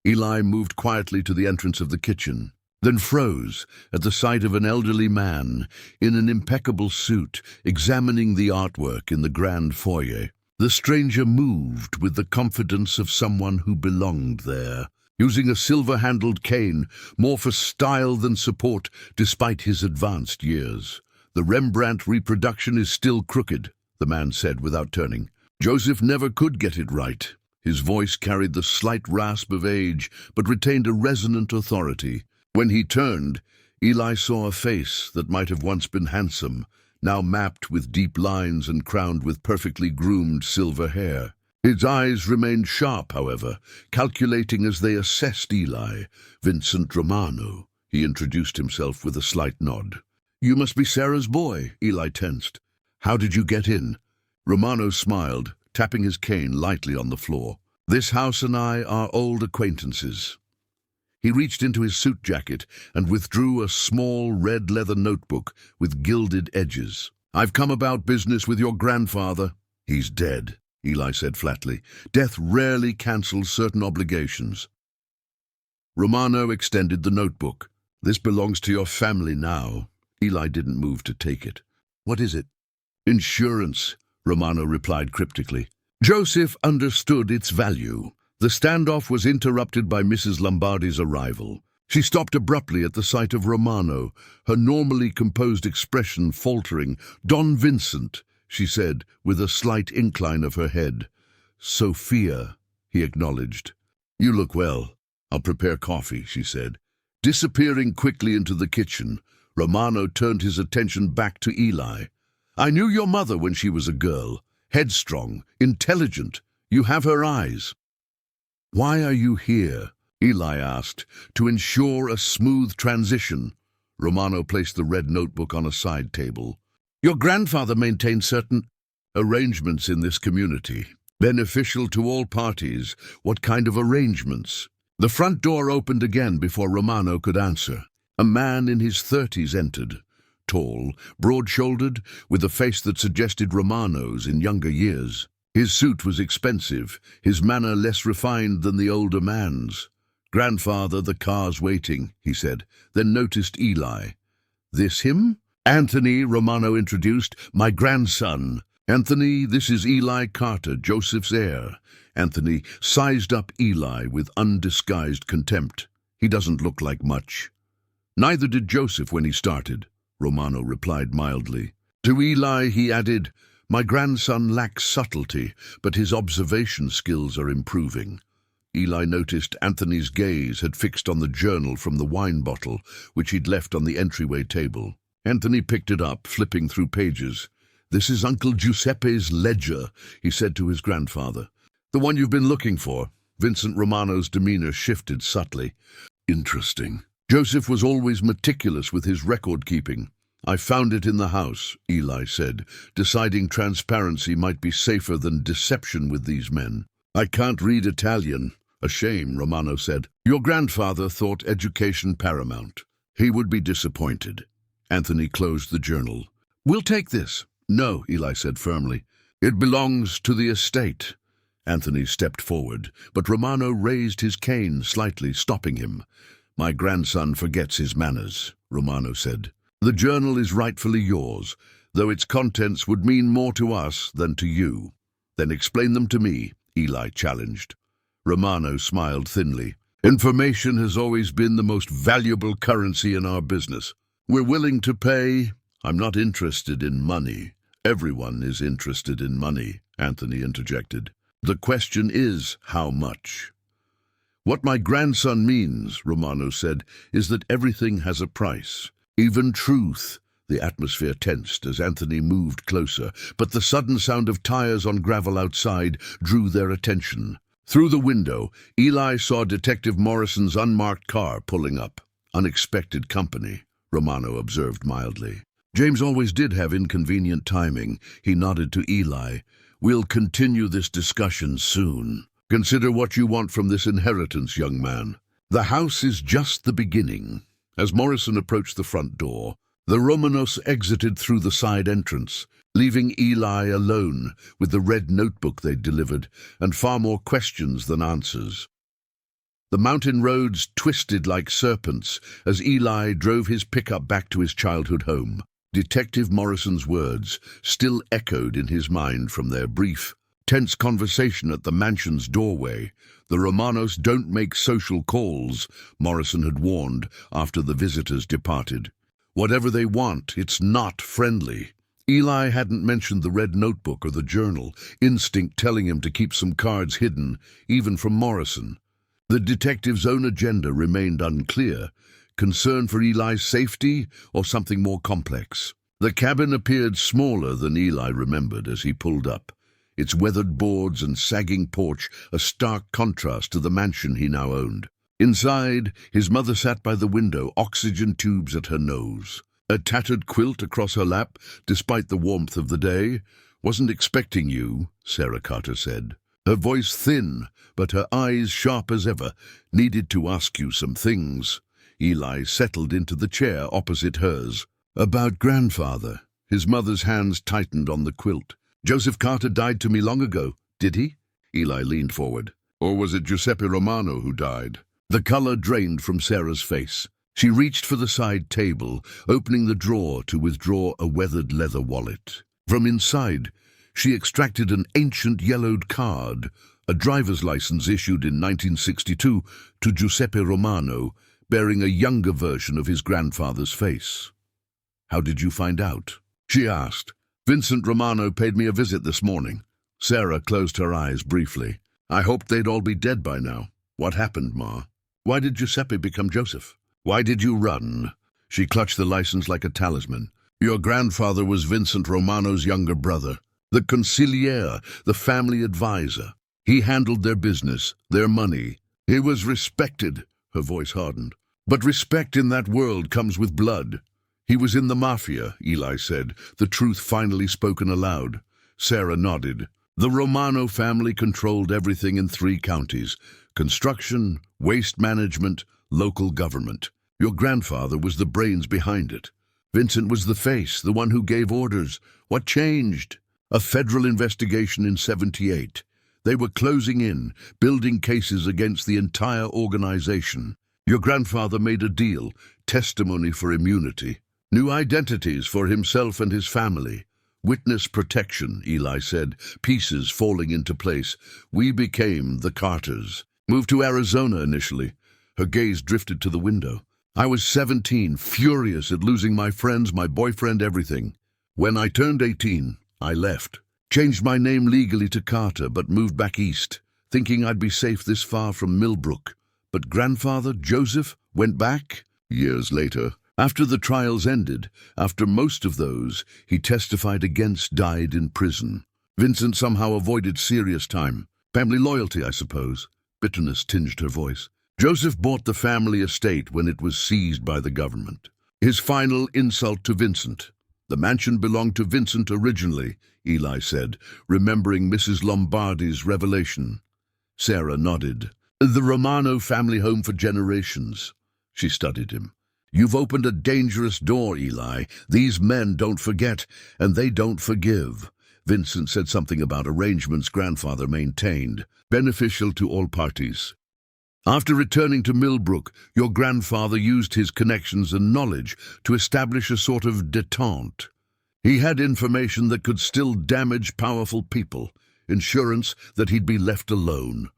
Eli moved quietly to the entrance of the kitchen, then froze at the sight of an elderly man in an impeccable suit examining the artwork in the grand foyer. The stranger moved with the confidence of someone who belonged there, using a silver-handled cane more for style than support despite his advanced years. "The Rembrandt reproduction is still crooked," the man said without turning. "Joseph never could get it right." His voice carried the slight rasp of age, but retained a resonant authority. When he turned, Eli saw a face that might have once been handsome, now mapped with deep lines and crowned with perfectly groomed silver hair. His eyes remained sharp, however, calculating as they assessed Eli. "Vincent Romano," he introduced himself with a slight nod. "You must be Sarah's boy," Eli tensed. "How did you get in?" Romano smiled, tapping his cane lightly on the floor. "This house and I are old acquaintances." He reached into his suit jacket and withdrew a small red leather notebook with gilded edges. "I've come about business with your grandfather." "He's dead," Eli said flatly. "Death rarely cancels certain obligations." Romano extended the notebook. "This belongs to your family now." Eli didn't move to take it. "What is it?" "Insurance," Romano replied cryptically. Joseph understood its value. The standoff was interrupted by Mrs. Lombardi's arrival. She stopped abruptly at the sight of Romano, her normally composed expression faltering. "Don Vincent," she said, with a slight incline of her head. "Sophia," he acknowledged. "You look well. I'll prepare coffee," she said. Disappearing quickly into the kitchen, Romano turned his attention back to Eli. "I knew your mother when she was a girl. Headstrong, intelligent. You have her eyes." "Why are you here?" Eli asked. "To ensure a smooth transition." Romano placed the red notebook on a side table. "Your grandfather maintained certain arrangements in this community, beneficial to all parties." "What kind of arrangements?" The front door opened again before Romano could answer. A man in his 30s entered, tall, broad-shouldered, with a face that suggested Romano's in younger years. His suit was expensive, his manner less refined than the older man's. "Grandfather, the car's waiting," he said, then noticed Eli. "This him?" "Anthony," Romano introduced, "my grandson." "Anthony, this is Eli Carter, Joseph's heir." Anthony sized up Eli with undisguised contempt. "He doesn't look like much." "Neither did Joseph when he started," Romano replied mildly. To Eli he added, "My grandson lacks subtlety, but his observation skills are improving." Eli noticed Anthony's gaze had fixed on the journal from the wine bottle, which he'd left on the entryway table. Anthony picked it up, flipping through pages. "This is Uncle Giuseppe's ledger," he said to his grandfather. "The one you've been looking for." Vincent Romano's demeanor shifted subtly. "Interesting. Joseph was always meticulous with his record-keeping." "I found it in the house," Eli said, deciding transparency might be safer than deception with these men. "I can't read Italian." "A shame," Romano said. "Your grandfather thought education paramount." He would be disappointed. Anthony closed the journal. "We'll take this." "No," Eli said firmly. "It belongs to the estate." Anthony stepped forward, but Romano raised his cane slightly, stopping him. "My grandson forgets his manners," Romano said. "The journal is rightfully yours, though its contents would mean more to us than to you." "Then explain them to me," Eli challenged. Romano smiled thinly. "Information has always been the most valuable currency in our business. We're willing to pay." "I'm not interested in money." "Everyone is interested in money," Anthony interjected. "The question is how much." "What my grandson means," Romano said, "is that everything has a price. Even truth." The atmosphere tensed as Anthony moved closer, but the sudden sound of tires on gravel outside drew their attention. Through the window, Eli saw Detective Morrison's unmarked car pulling up. "Unexpected company," Romano observed mildly. "James always did have inconvenient timing." He nodded to Eli. "We'll continue this discussion soon. Consider what you want from this inheritance, young man. The house is just the beginning." As Morrison approached the front door, the Romanos exited through the side entrance, leaving Eli alone with the red notebook they'd delivered and far more questions than answers. The mountain roads twisted like serpents as Eli drove his pickup back to his childhood home. Detective Morrison's words still echoed in his mind from their brief, tense conversation at the mansion's doorway. "The Romanos don't make social calls," Morrison had warned after the visitors departed. "Whatever they want, it's not friendly." Eli hadn't mentioned the red notebook or the journal, instinct telling him to keep some cards hidden, even from Morrison. The detective's own agenda remained unclear. Concern for Eli's safety or something more complex? The cabin appeared smaller than Eli remembered as he pulled up, its weathered boards and sagging porch a stark contrast to the mansion he now owned. Inside, his mother sat by the window, oxygen tubes at her nose, a tattered quilt across her lap, despite the warmth of the day. "Wasn't expecting you," Sarah Carter said. Her voice thin, but her eyes sharp as ever. "Needed to ask you some things." Eli settled into the chair opposite hers. "About grandfather." His mother's hands tightened on the quilt. "Joseph Carter died to me long ago, did he?" Eli leaned forward. "Or was it Giuseppe Romano who died?" The color drained from Sarah's face. She reached for the side table, opening the drawer to withdraw a weathered leather wallet. From inside, she extracted an ancient yellowed card, a driver's license issued in 1962 to Giuseppe Romano, bearing a younger version of his grandfather's face. "How did you find out?" she asked. "Vincent Romano paid me a visit this morning." Sarah closed her eyes briefly. "I hoped they'd all be dead by now." "What happened, Ma? Why did Giuseppe become Joseph? Why did you run?" She clutched the license like a talisman. "Your grandfather was Vincent Romano's younger brother, the consigliere, the family advisor. He handled their business, their money. He was respected." Her voice hardened. "But respect in that world comes with blood." "He was in the Mafia," Eli said, the truth finally spoken aloud. Sarah nodded. "The Romano family controlled everything in 3 counties: construction, waste management, local government. Your grandfather was the brains behind it. Vincent was the face, the one who gave orders. What changed? A federal investigation in 78. They were closing in, building cases against the entire organization. Your grandfather made a deal, testimony for immunity. New identities for himself and his family. Witness protection," Eli said, pieces falling into place. "We became the Carters. Moved to Arizona initially." Her gaze drifted to the window. "I was 17, furious at losing my friends, my boyfriend, everything. When I turned 18, I left. Changed my name legally to Carter, but moved back east, thinking I'd be safe this far from Millbrook. But grandfather, Joseph, went back years later. After the trials ended, after most of those he testified against died in prison. Vincent somehow avoided serious time. Family loyalty, I suppose." Bitterness tinged her voice. "Joseph bought the family estate when it was seized by the government. His final insult to Vincent. The mansion belonged to Vincent originally," Eli said, remembering Mrs. Lombardi's revelation. Sarah nodded. "The Romano family home for generations." She studied him. You've opened a dangerous door, Eli. These men don't forget, and they don't forgive. Vincent said something about arrangements grandfather maintained, beneficial to all parties. After returning to Millbrook, your grandfather used his connections and knowledge to establish a sort of détente. He had information that could still damage powerful people, assurance that he'd be left alone.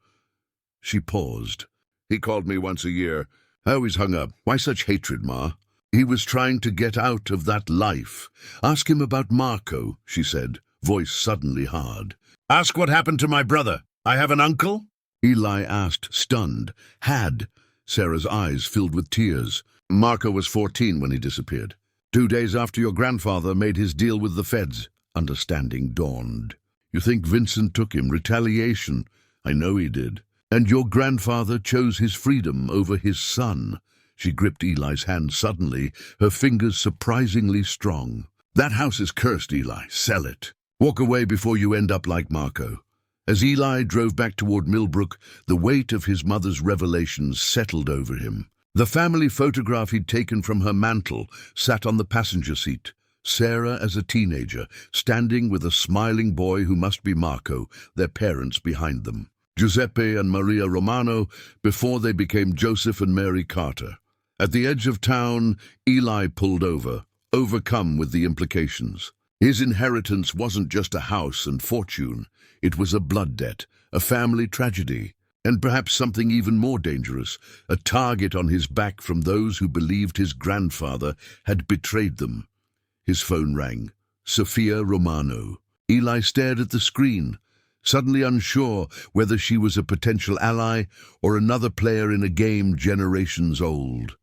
She paused. He called me once a year. I always hung up. Why such hatred, Ma? He was trying to get out of that life. Ask him about Marco, she said, voice suddenly hard. Ask what happened to my brother. I have an uncle? Eli asked, stunned. Had. Sarah's eyes filled with tears. Marco was 14 when he disappeared. 2 days after your grandfather made his deal with the feds. Understanding dawned. You think Vincent took him? Retaliation? I know he did. And your grandfather chose his freedom over his son. She gripped Eli's hand suddenly, her fingers surprisingly strong. That house is cursed, Eli. Sell it. Walk away before you end up like Marco. As Eli drove back toward Millbrook, the weight of his mother's revelations settled over him. The family photograph he'd taken from her mantel sat on the passenger seat. Sarah as a teenager, standing with a smiling boy who must be Marco, their parents behind them. Giuseppe and Maria Romano before they became Joseph and Mary Carter. At the edge of town, Eli pulled over, overcome with the implications. His inheritance wasn't just a house and fortune. It was a blood debt, a family tragedy, and perhaps something even more dangerous, a target on his back from those who believed his grandfather had betrayed them. His phone rang. Sophia Romano. Eli stared at the screen, suddenly unsure whether she was a potential ally or another player in a game generations old.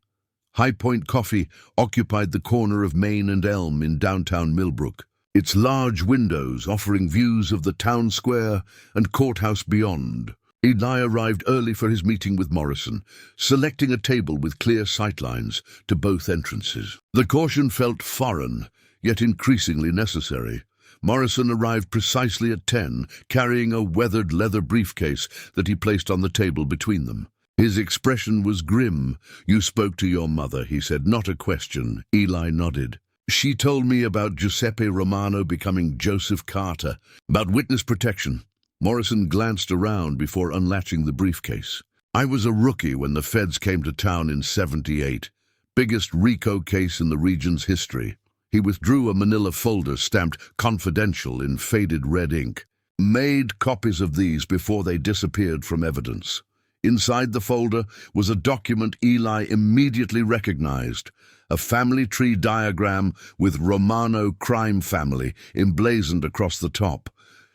High Point Coffee occupied the corner of Main and Elm in downtown Millbrook, its large windows offering views of the town square and courthouse beyond. Eli arrived early for his meeting with Morrison, selecting a table with clear sightlines to both entrances. The caution felt foreign, yet increasingly necessary. Morrison arrived precisely at 10, carrying a weathered leather briefcase that he placed on the table between them. His expression was grim. You spoke to your mother, he said, not a question. Eli nodded. She told me about Giuseppe Romano becoming Joseph Carter, about witness protection. Morrison glanced around before unlatching the briefcase. I was a rookie when the feds came to town in '78. Biggest RICO case in the region's history. He withdrew a manila folder stamped confidential in faded red ink. Made copies of these before they disappeared from evidence. Inside the folder was a document Eli immediately recognized, a family tree diagram with Romano crime family emblazoned across the top.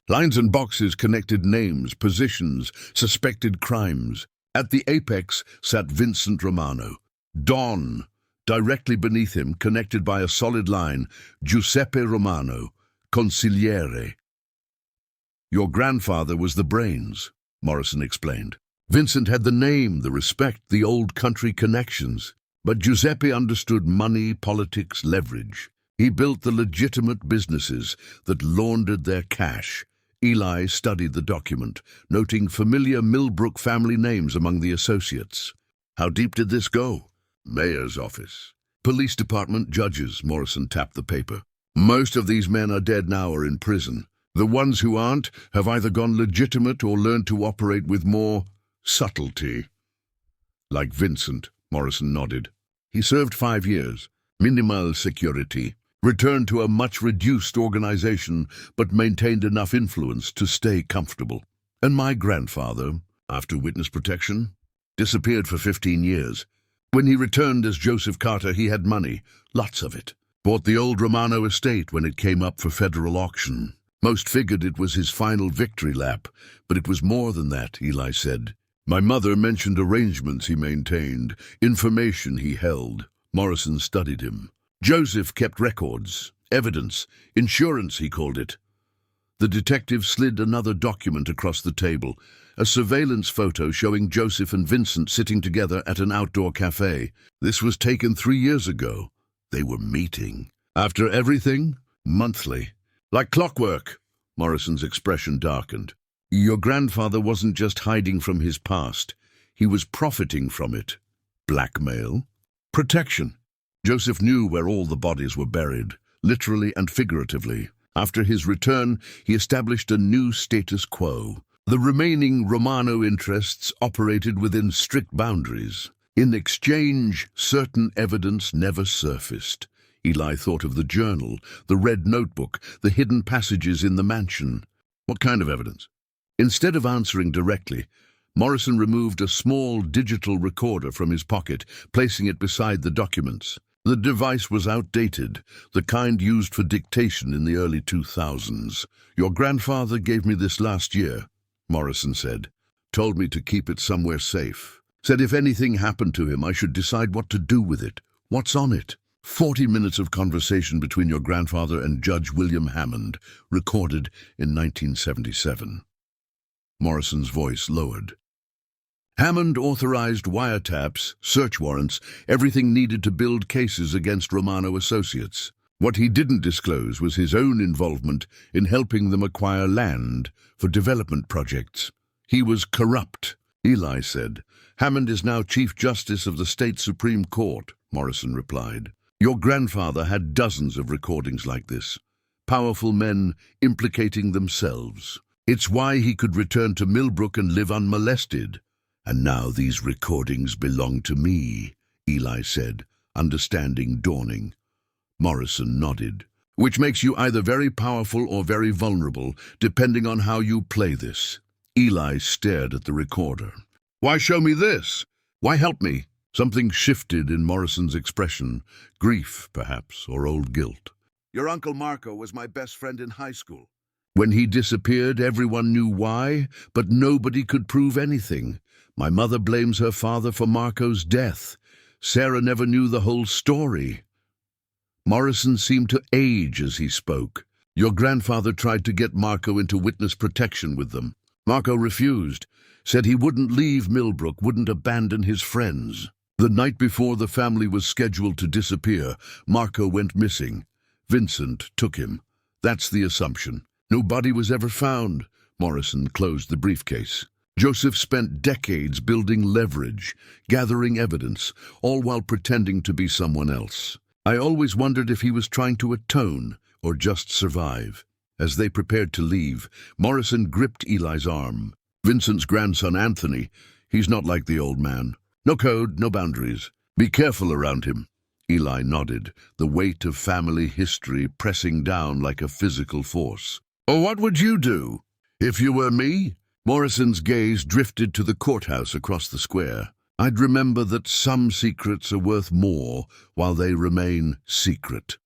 Lines and boxes connected names, positions, suspected crimes. At the apex sat Vincent Romano. Don. Directly beneath him, connected by a solid line, Giuseppe Romano, consigliere. Your grandfather was the brains, Morrison explained. Vincent had the name, the respect, the old country connections. But Giuseppe understood money, politics, leverage. He built the legitimate businesses that laundered their cash. Eli studied the document, noting familiar Millbrook family names among the associates. How deep did this go? Mayor's office. Police department, judges, Morrison tapped the paper. Most of these men are dead now or in prison. The ones who aren't have either gone legitimate or learned to operate with more subtlety. Like Vincent, Morrison nodded. He served 5 years. Minimal security. Returned to a much reduced organization, but maintained enough influence to stay comfortable. And my grandfather, after witness protection, disappeared for 15 years. When he returned as Joseph Carter, he had money, lots of it. Bought the old Romano estate when it came up for federal auction. Most figured it was his final victory lap, but it was more than that, Eli said. My mother mentioned arrangements he maintained, information he held. Morrison studied him. Joseph kept records, evidence, insurance, he called it. The detective slid another document across the table, a surveillance photo showing Joseph and Vincent sitting together at an outdoor cafe. This was taken 3 years ago. They were meeting. After everything, monthly. Like clockwork. Morrison's expression darkened. Your grandfather wasn't just hiding from his past. He was profiting from it. Blackmail. Protection. Joseph knew where all the bodies were buried, literally and figuratively. After his return, he established a new status quo. The remaining Romano interests operated within strict boundaries. In exchange, certain evidence never surfaced. Eli thought of the journal, the red notebook, the hidden passages in the mansion. What kind of evidence? Instead of answering directly, Morrison removed a small digital recorder from his pocket, placing it beside the documents. The device was outdated, the kind used for dictation in the early 2000s. "Your grandfather gave me this last year," Morrison said. "Told me to keep it somewhere safe. Said if anything happened to him, I should decide what to do with it. What's on it?" 40 minutes of conversation between your grandfather and Judge William Hammond, recorded in 1977. Morrison's voice lowered. Hammond authorized wiretaps, search warrants, everything needed to build cases against Romano associates. What he didn't disclose was his own involvement in helping them acquire land for development projects. He was corrupt, Eli said. "Hammond is now Chief Justice of the State Supreme Court," Morrison replied. "Your grandfather had dozens of recordings like this. Powerful men implicating themselves. It's why he could return to Millbrook and live unmolested. And now these recordings belong to me," Eli said, understanding dawning. Morrison nodded. "Which makes you either very powerful or very vulnerable, depending on how you play this." Eli stared at the recorder. "Why show me this? Why help me?" Something shifted in Morrison's expression. Grief, perhaps, or old guilt. "Your Uncle Marco was my best friend in high school. When he disappeared, everyone knew why, but nobody could prove anything. My mother blames her father for Marco's death. Sarah never knew the whole story." Morrison seemed to age as he spoke. "Your grandfather tried to get Marco into witness protection with them. Marco refused, said he wouldn't leave Millbrook, wouldn't abandon his friends. The night before the family was scheduled to disappear, Marco went missing. Vincent took him. That's the assumption. No body was ever found." Morrison closed the briefcase. "Joseph spent decades building leverage, gathering evidence, all while pretending to be someone else. I always wondered if he was trying to atone or just survive." As they prepared to leave, Morrison gripped Eli's arm. "Vincent's grandson, Anthony, he's not like the old man. No code, no boundaries. Be careful around him." Eli nodded, the weight of family history pressing down like a physical force. "Oh, what would you do if you were me?" Morrison's gaze drifted to the courthouse across the square. "I'd remember that some secrets are worth more while they remain secret."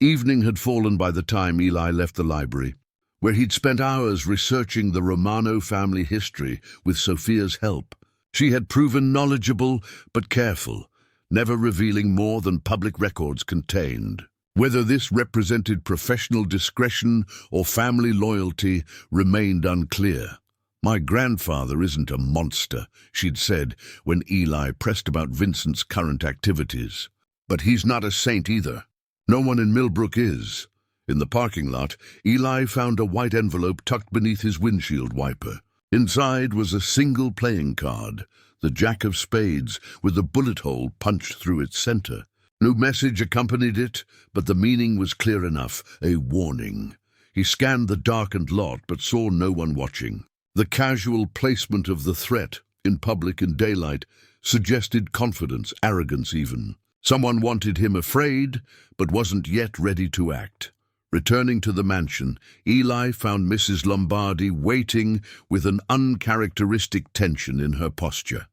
Evening had fallen by the time Eli left the library, where he'd spent hours researching the Romano family history with Sophia's help. She had proven knowledgeable but careful, never revealing more than public records contained. Whether this represented professional discretion or family loyalty remained unclear. "My grandfather isn't a monster," she'd said when Eli pressed about Vincent's current activities. "But he's not a saint either. No one in Millbrook is." In the parking lot, Eli found a white envelope tucked beneath his windshield wiper. Inside was a single playing card, the Jack of Spades, with a bullet hole punched through its center. No message accompanied it, but the meaning was clear enough, a warning. He scanned the darkened lot, but saw no one watching. The casual placement of the threat, in public and daylight, suggested confidence, arrogance even. Someone wanted him afraid, but wasn't yet ready to act. Returning to the mansion, Eli found Mrs. Lombardi waiting with an uncharacteristic tension in her posture.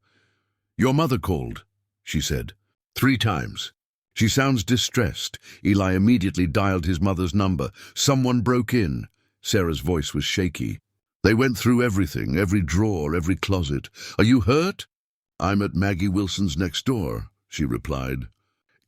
"Your mother called," she said, 3 times. "She sounds distressed." Eli immediately dialed his mother's number. "Someone broke in." Sarah's voice was shaky. "They went through everything, every drawer, every closet. Are you hurt?" "I'm at Maggie Wilson's next door," she replied.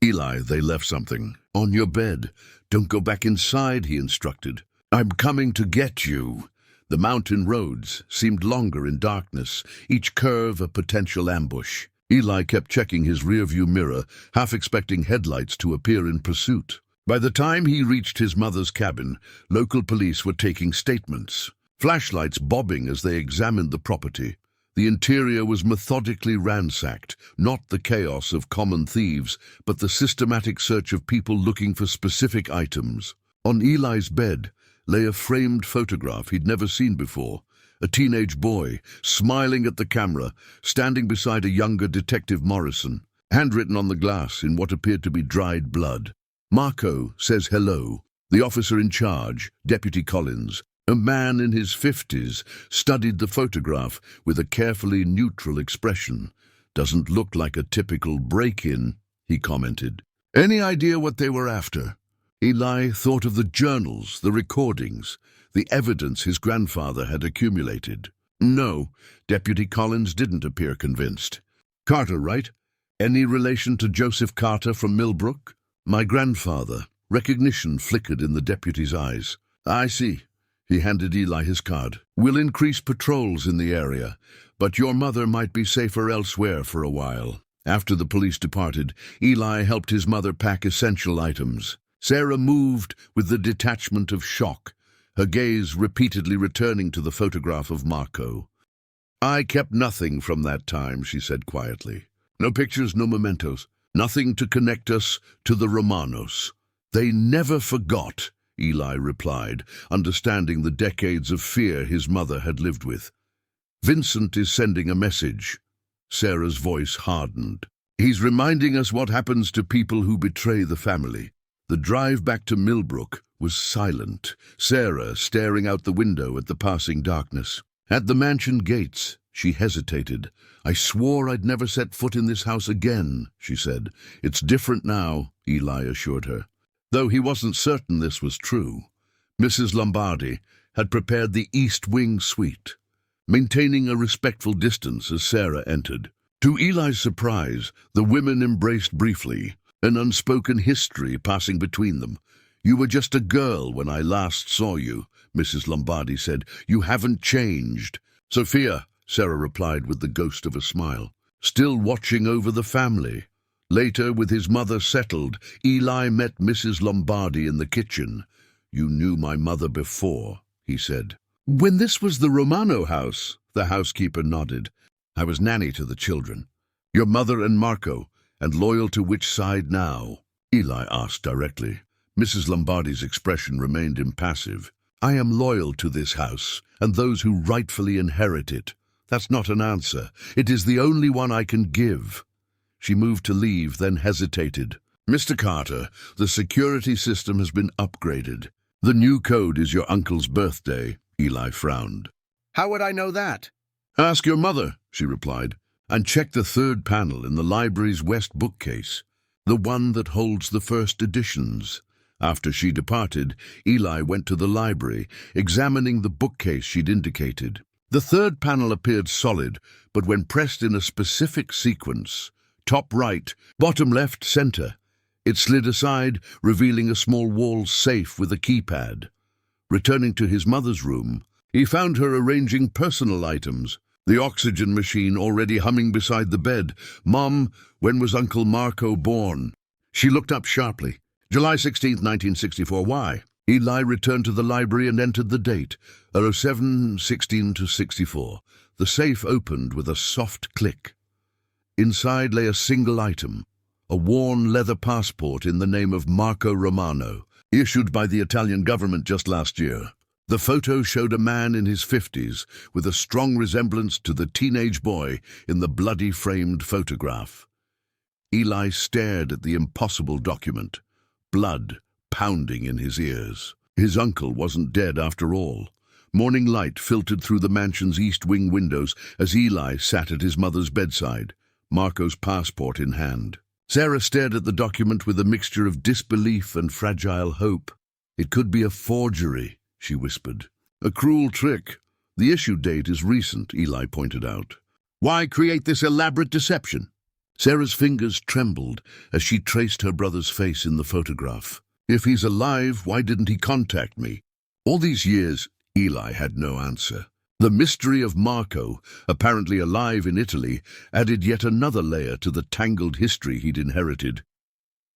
"Eli, they left something on your bed. Don't go back inside," he instructed. "I'm coming to get you." The mountain roads seemed longer in darkness, each curve a potential ambush. Eli kept checking his rearview mirror, half expecting headlights to appear in pursuit. By the time he reached his mother's cabin, local police were taking statements, flashlights bobbing as they examined the property. The interior was methodically ransacked, not the chaos of common thieves, but the systematic search of people looking for specific items. On Eli's bed lay a framed photograph he'd never seen before. A teenage boy, smiling at the camera, standing beside a younger Detective Morrison, handwritten on the glass in what appeared to be dried blood. "Marco says hello." The officer in charge, Deputy Collins, a man in his 50s, studied the photograph with a carefully neutral expression. "Doesn't look like a typical break-in," he commented. "Any idea what they were after?" Eli thought of the journals, the recordings, the evidence his grandfather had accumulated. No, Deputy Collins didn't appear convinced. "Carter, right? Any relation to Joseph Carter from Millbrook?" "My grandfather." Recognition flickered in the deputy's eyes. "I see." He handed Eli his card. "We'll increase patrols in the area, but your mother might be safer elsewhere for a while." After the police departed, Eli helped his mother pack essential items. Sarah moved with the detachment of shock, her gaze repeatedly returning to the photograph of Marco. "I kept nothing from that time," she said quietly. "No pictures, no mementos. Nothing to connect us to the Romanos." "They never forgot," Eli replied, understanding the decades of fear his mother had lived with. "Vincent is sending a message." Sarah's voice hardened. "He's reminding us what happens to people who betray the family." The drive back to Millbrook was silent, Sarah staring out the window at the passing darkness. At the mansion gates, she hesitated. "I swore I'd never set foot in this house again," she said. "It's different now," Eli assured her. Though he wasn't certain this was true, Mrs. Lombardi had prepared the East Wing suite, maintaining a respectful distance as Sarah entered. To Eli's surprise, the women embraced briefly, an unspoken history passing between them. "You were just a girl when I last saw you," Mrs. Lombardi said. "You haven't changed." "Sophia," Sarah replied with the ghost of a smile, "still watching over the family." Later, with his mother settled, Eli met Mrs. Lombardi in the kitchen. "You knew my mother before," he said. "When this was the Romano house," the housekeeper nodded. "I was nanny to the children." "Your mother and Marco, and loyal to which side now?" Eli asked directly. Mrs. Lombardi's expression remained impassive. "I am loyal to this house, and those who rightfully inherit it. That's not an answer. It is the only one I can give." She moved to leave, then hesitated. "Mr. Carter, the security system has been upgraded. The new code is your uncle's birthday," Eli frowned. "How would I know that?" "Ask your mother," she replied, "and check the third panel in the library's west bookcase, the one that holds the first editions." After she departed, Eli went to the library, examining the bookcase she'd indicated. The third panel appeared solid, but when pressed in a specific sequence, top right, bottom left, center, it slid aside, revealing a small wall safe with a keypad. Returning to his mother's room, he found her arranging personal items, the oxygen machine already humming beside the bed. "Mom, when was Uncle Marco born?" She looked up sharply. "July 16th, 1964. Why?" Eli returned to the library and entered the date, 07-16-64. The safe opened with a soft click. Inside lay a single item, a worn leather passport in the name of Marco Romano, issued by the Italian government just last year. The photo showed a man in his 50s with a strong resemblance to the teenage boy in the bloody framed photograph. Eli stared at the impossible document, blood pounding in his ears. His uncle wasn't dead after all. Morning light filtered through the mansion's east wing windows as Eli sat at his mother's bedside, Marco's passport in hand. Sarah stared at the document with a mixture of disbelief and fragile hope. "It could be a forgery," she whispered. "A cruel trick. The issue date is recent," Eli pointed out. "Why create this elaborate deception?" Sarah's fingers trembled as she traced her brother's face in the photograph. "If he's alive, why didn't he contact me?" All these years, Eli had no answer. The mystery of Marco, apparently alive in Italy, added yet another layer to the tangled history he'd inherited.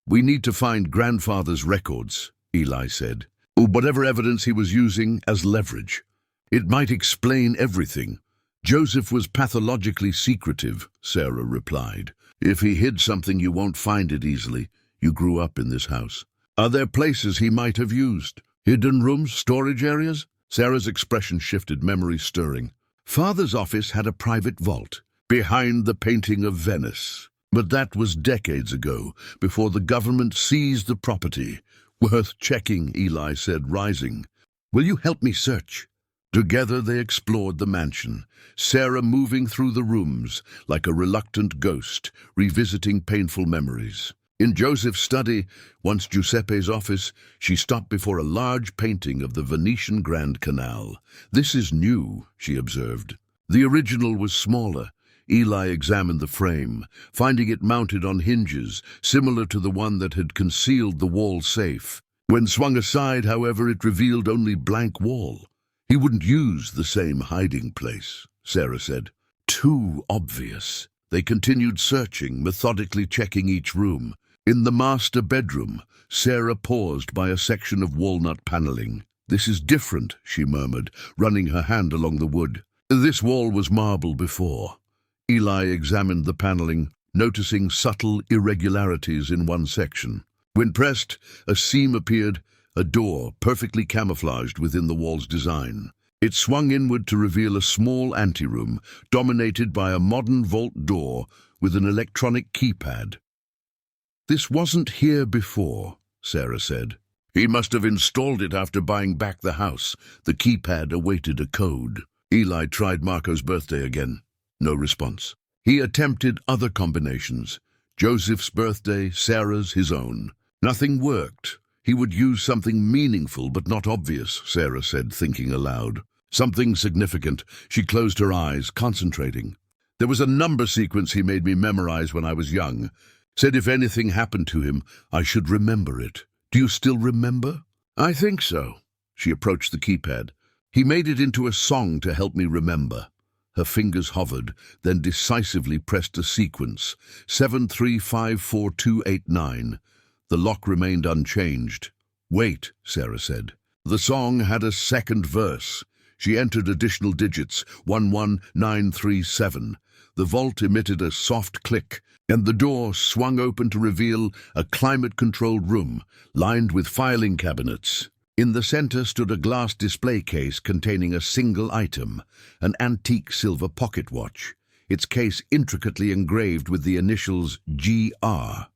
"We need to find grandfather's records," Eli said, "or whatever evidence he was using as leverage. It might explain everything. Joseph was pathologically secretive, Sarah replied. If he hid something, you won't find it easily. You grew up in this house. Are there places he might have used? Hidden rooms, storage areas? Sarah's expression shifted, memory stirring. Father's office had a private vault, behind the painting of Venice. But that was decades ago, before the government seized the property. Worth checking, Eli said, rising. Will you help me search? Together they explored the mansion, Sarah moving through the rooms like a reluctant ghost, revisiting painful memories. In Joseph's study, once Giuseppe's office, she stopped before a large painting of the Venetian Grand Canal. This is new, she observed. The original was smaller. Eli examined the frame, finding it mounted on hinges, similar to the one that had concealed the wall safe. When swung aside, however, it revealed only blank wall. He wouldn't use the same hiding place, Sarah said. Too obvious. They continued searching, methodically checking each room. In the master bedroom, Sarah paused by a section of walnut paneling. This is different, she murmured, running her hand along the wood. This wall was marble before. Eli examined the paneling, noticing subtle irregularities in one section. When pressed, a seam appeared, a door perfectly camouflaged within the wall's design. It swung inward to reveal a small anteroom, dominated by a modern vault door with an electronic keypad. This wasn't here before, Sarah said. He must have installed it after buying back the house. The keypad awaited a code. Eli tried Marco's birthday again. No response. He attempted other combinations. Joseph's birthday, Sarah's, his own. Nothing worked. He would use something meaningful but not obvious, Sarah said, thinking aloud. Something significant. She closed her eyes, concentrating. There was a number sequence he made me memorize when I was young. Said if anything happened to him, I should remember it. Do you still remember? I think so. She approached the keypad. He made it into a song to help me remember. Her fingers hovered, then decisively pressed a sequence. 7354289. The lock remained unchanged. Wait, Sarah said. The song had a second verse. She entered additional digits, 11937. The vault emitted a soft click, and the door swung open to reveal a climate-controlled room, lined with filing cabinets. In the center stood a glass display case containing a single item, an antique silver pocket watch, its case intricately engraved with the initials GR.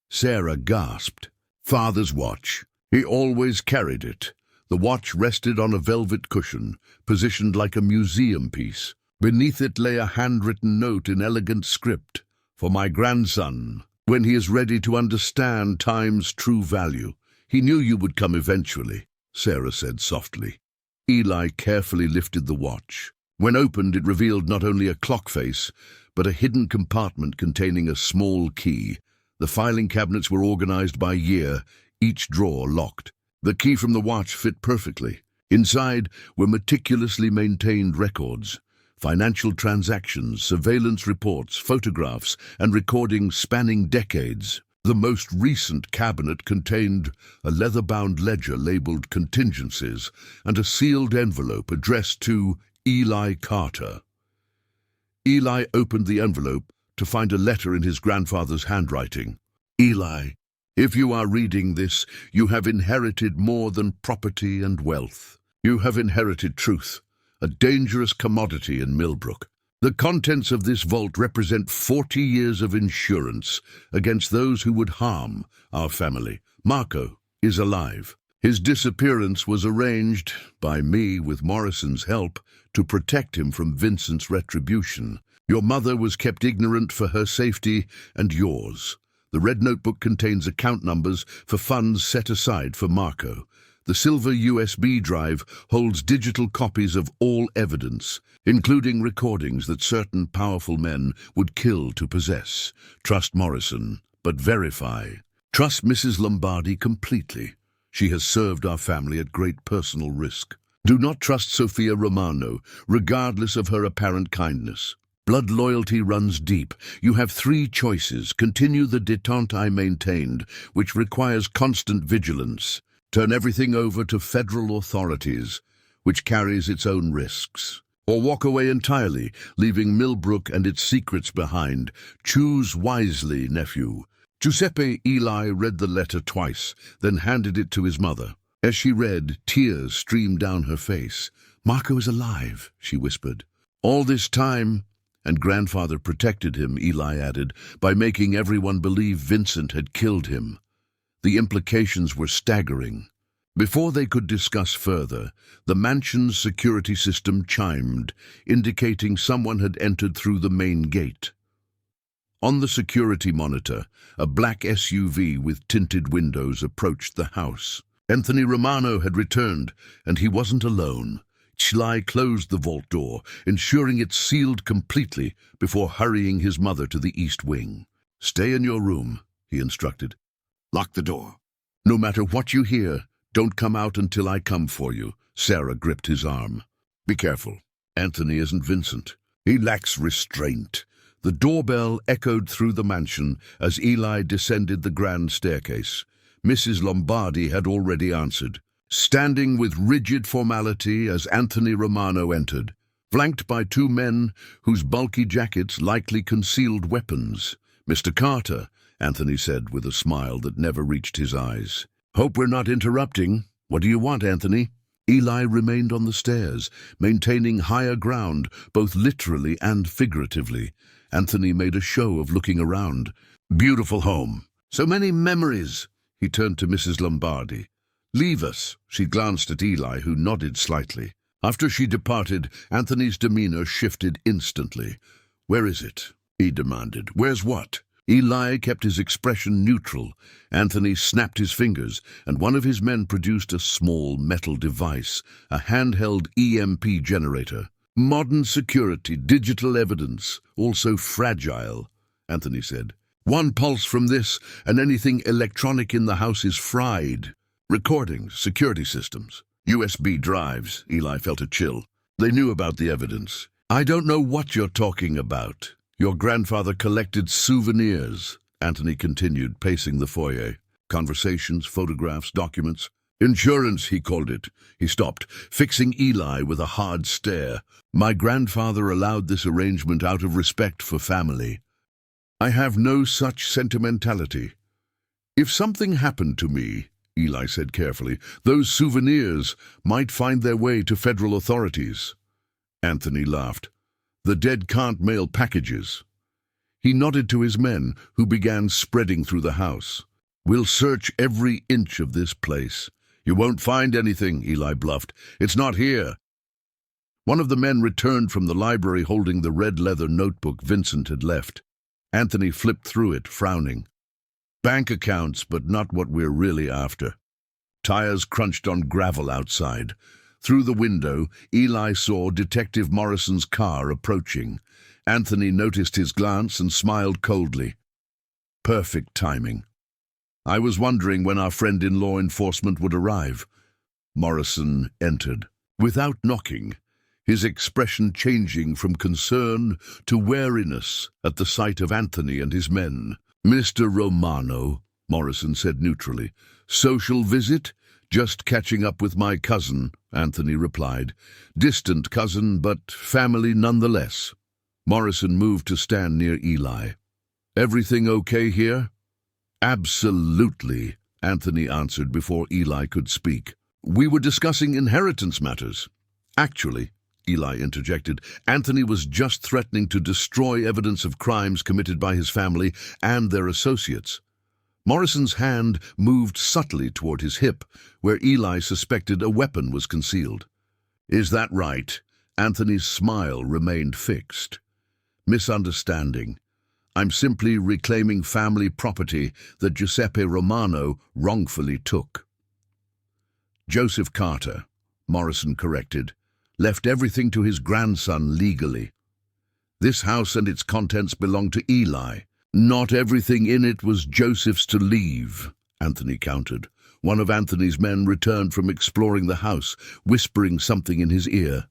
Sarah gasped. Father's watch. He always carried it. The watch rested on a velvet cushion, positioned like a museum piece. Beneath it lay a handwritten note in elegant script. For my grandson, when he is ready to understand time's true value. He knew you would come eventually, Sarah said softly. Eli carefully lifted the watch. When opened, it revealed not only a clock face, but a hidden compartment containing a small key. The filing cabinets were organized by year, each drawer locked. The key from the watch fit perfectly. Inside were meticulously maintained records. Financial transactions, surveillance reports, photographs, and recordings spanning decades. The most recent cabinet contained a leather-bound ledger labeled contingencies and a sealed envelope addressed to Eli Carter. Eli opened the envelope to find a letter in his grandfather's handwriting. Eli, if you are reading this, you have inherited more than property and wealth. You have inherited truth, a dangerous commodity in Millbrook. The contents of this vault represent 40 years of insurance against those who would harm our family. Marco is alive. His disappearance was arranged by me with Morrison's help to protect him from Vincent's retribution. Your mother was kept ignorant for her safety and yours. The red notebook contains account numbers for funds set aside for Marco. The silver USB drive holds digital copies of all evidence, including recordings that certain powerful men would kill to possess. Trust Morrison, but verify. Trust Mrs. Lombardi completely. She has served our family at great personal risk. Do not trust Sophia Romano, regardless of her apparent kindness. Blood loyalty runs deep. You have 3 choices. Continue the détente I maintained, which requires constant vigilance. Turn everything over to federal authorities, which carries its own risks. or walk away entirely, leaving Millbrook and its secrets behind. Choose wisely, nephew." Giuseppe Eli read the letter twice, then handed it to his mother. As she read, tears streamed down her face. "Marco is alive," she whispered. "All this time," and grandfather protected him, Eli added, by making everyone believe Vincent had killed him. The implications were staggering. Before they could discuss further, the mansion's security system chimed, indicating someone had entered through the main gate. On the security monitor, a black SUV with tinted windows approached the house. Anthony Romano had returned, and he wasn't alone. Eli closed the vault door, ensuring it sealed completely before hurrying his mother to the east wing. "Stay in your room," he instructed. "Lock the door. No matter what you hear, don't come out until I come for you." Sarah gripped his arm. "Be careful. Anthony isn't Vincent. He lacks restraint." The doorbell echoed through the mansion as Eli descended the grand staircase. Mrs. Lombardi had already answered, standing with rigid formality as Anthony Romano entered, flanked by two men whose bulky jackets likely concealed weapons. "Mr. Carter," Anthony said with a smile that never reached his eyes. "Hope we're not interrupting. What do you want, Anthony?" Eli remained on the stairs, maintaining higher ground, both literally and figuratively. Anthony made a show of looking around. "Beautiful home. So many memories." He turned to Mrs. Lombardi. "Leave us." She glanced at Eli, who nodded slightly. After she departed, Anthony's demeanor shifted instantly. "Where is it?" he demanded. "Where's what?" Eli kept his expression neutral. Anthony snapped his fingers, and one of his men produced a small metal device, a handheld EMP generator. "Modern security, digital evidence, also fragile," Anthony said. "One pulse from this, and anything electronic in the house is fried. Recordings, security systems, USB drives." Eli felt a chill. They knew about the evidence. "I don't know what you're talking about." "Your grandfather collected souvenirs," Anthony continued, pacing the foyer. "Conversations, photographs, documents. Insurance, he called it." He stopped, fixing Eli with a hard stare. "My grandfather allowed this arrangement out of respect for family. I have no such sentimentality. If something happened to me," Eli said carefully, "those souvenirs might find their way to federal authorities." Anthony laughed. "The dead can't mail packages." He nodded to his men, who began spreading through the house. "We'll search every inch of this place." "You won't find anything," Eli bluffed. "It's not here." One of the men returned from the library holding the red leather notebook Vincent had left. Anthony flipped through it, frowning. "Bank accounts, but not what we're really after." Tires crunched on gravel outside. Through the window, Eli saw Detective Morrison's car approaching. Anthony noticed his glance and smiled coldly. Perfect timing. "I was wondering when our friend in law enforcement would arrive." Morrison entered. Without knocking, his expression changing from concern to wariness at the sight of Anthony and his men. "Mr. Romano," Morrison said neutrally. "Social visit? Just catching up with my cousin," Anthony replied. "Distant cousin, but family nonetheless." Morrison moved to stand near Eli. "Everything okay here?" "Absolutely," Anthony answered before Eli could speak. "We were discussing inheritance matters." "Actually," Eli interjected, "Anthony was just threatening to destroy evidence of crimes committed by his family and their associates." Morrison's hand moved subtly toward his hip, where Eli suspected a weapon was concealed. "Is that right?" Anthony's smile remained fixed. "Misunderstanding. I'm simply reclaiming family property that Giuseppe Romano wrongfully took." "Joseph Carter," Morrison corrected, "left everything to his grandson legally. This house and its contents belong to Eli. Not everything in it was Joseph's to leave," Anthony countered. One of Anthony's men returned from exploring the house, whispering something in his ear.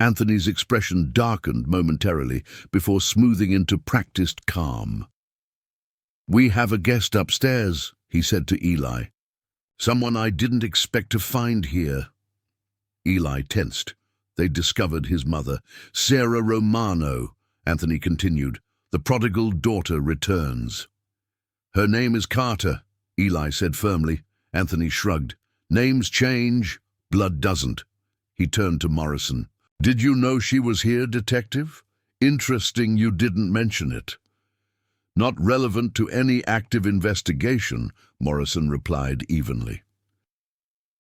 Anthony's expression darkened momentarily before smoothing into practiced calm. "We have a guest upstairs," he said to Eli. "Someone I didn't expect to find here." Eli tensed. They discovered his mother, Sarah Romano. Anthony continued. The prodigal daughter returns. Her name is Carter, Eli said firmly. Anthony shrugged. Names change, blood doesn't. He turned to Morrison. Did you know she was here, detective? Interesting you didn't mention it. Not relevant to any active investigation, Morrison replied evenly.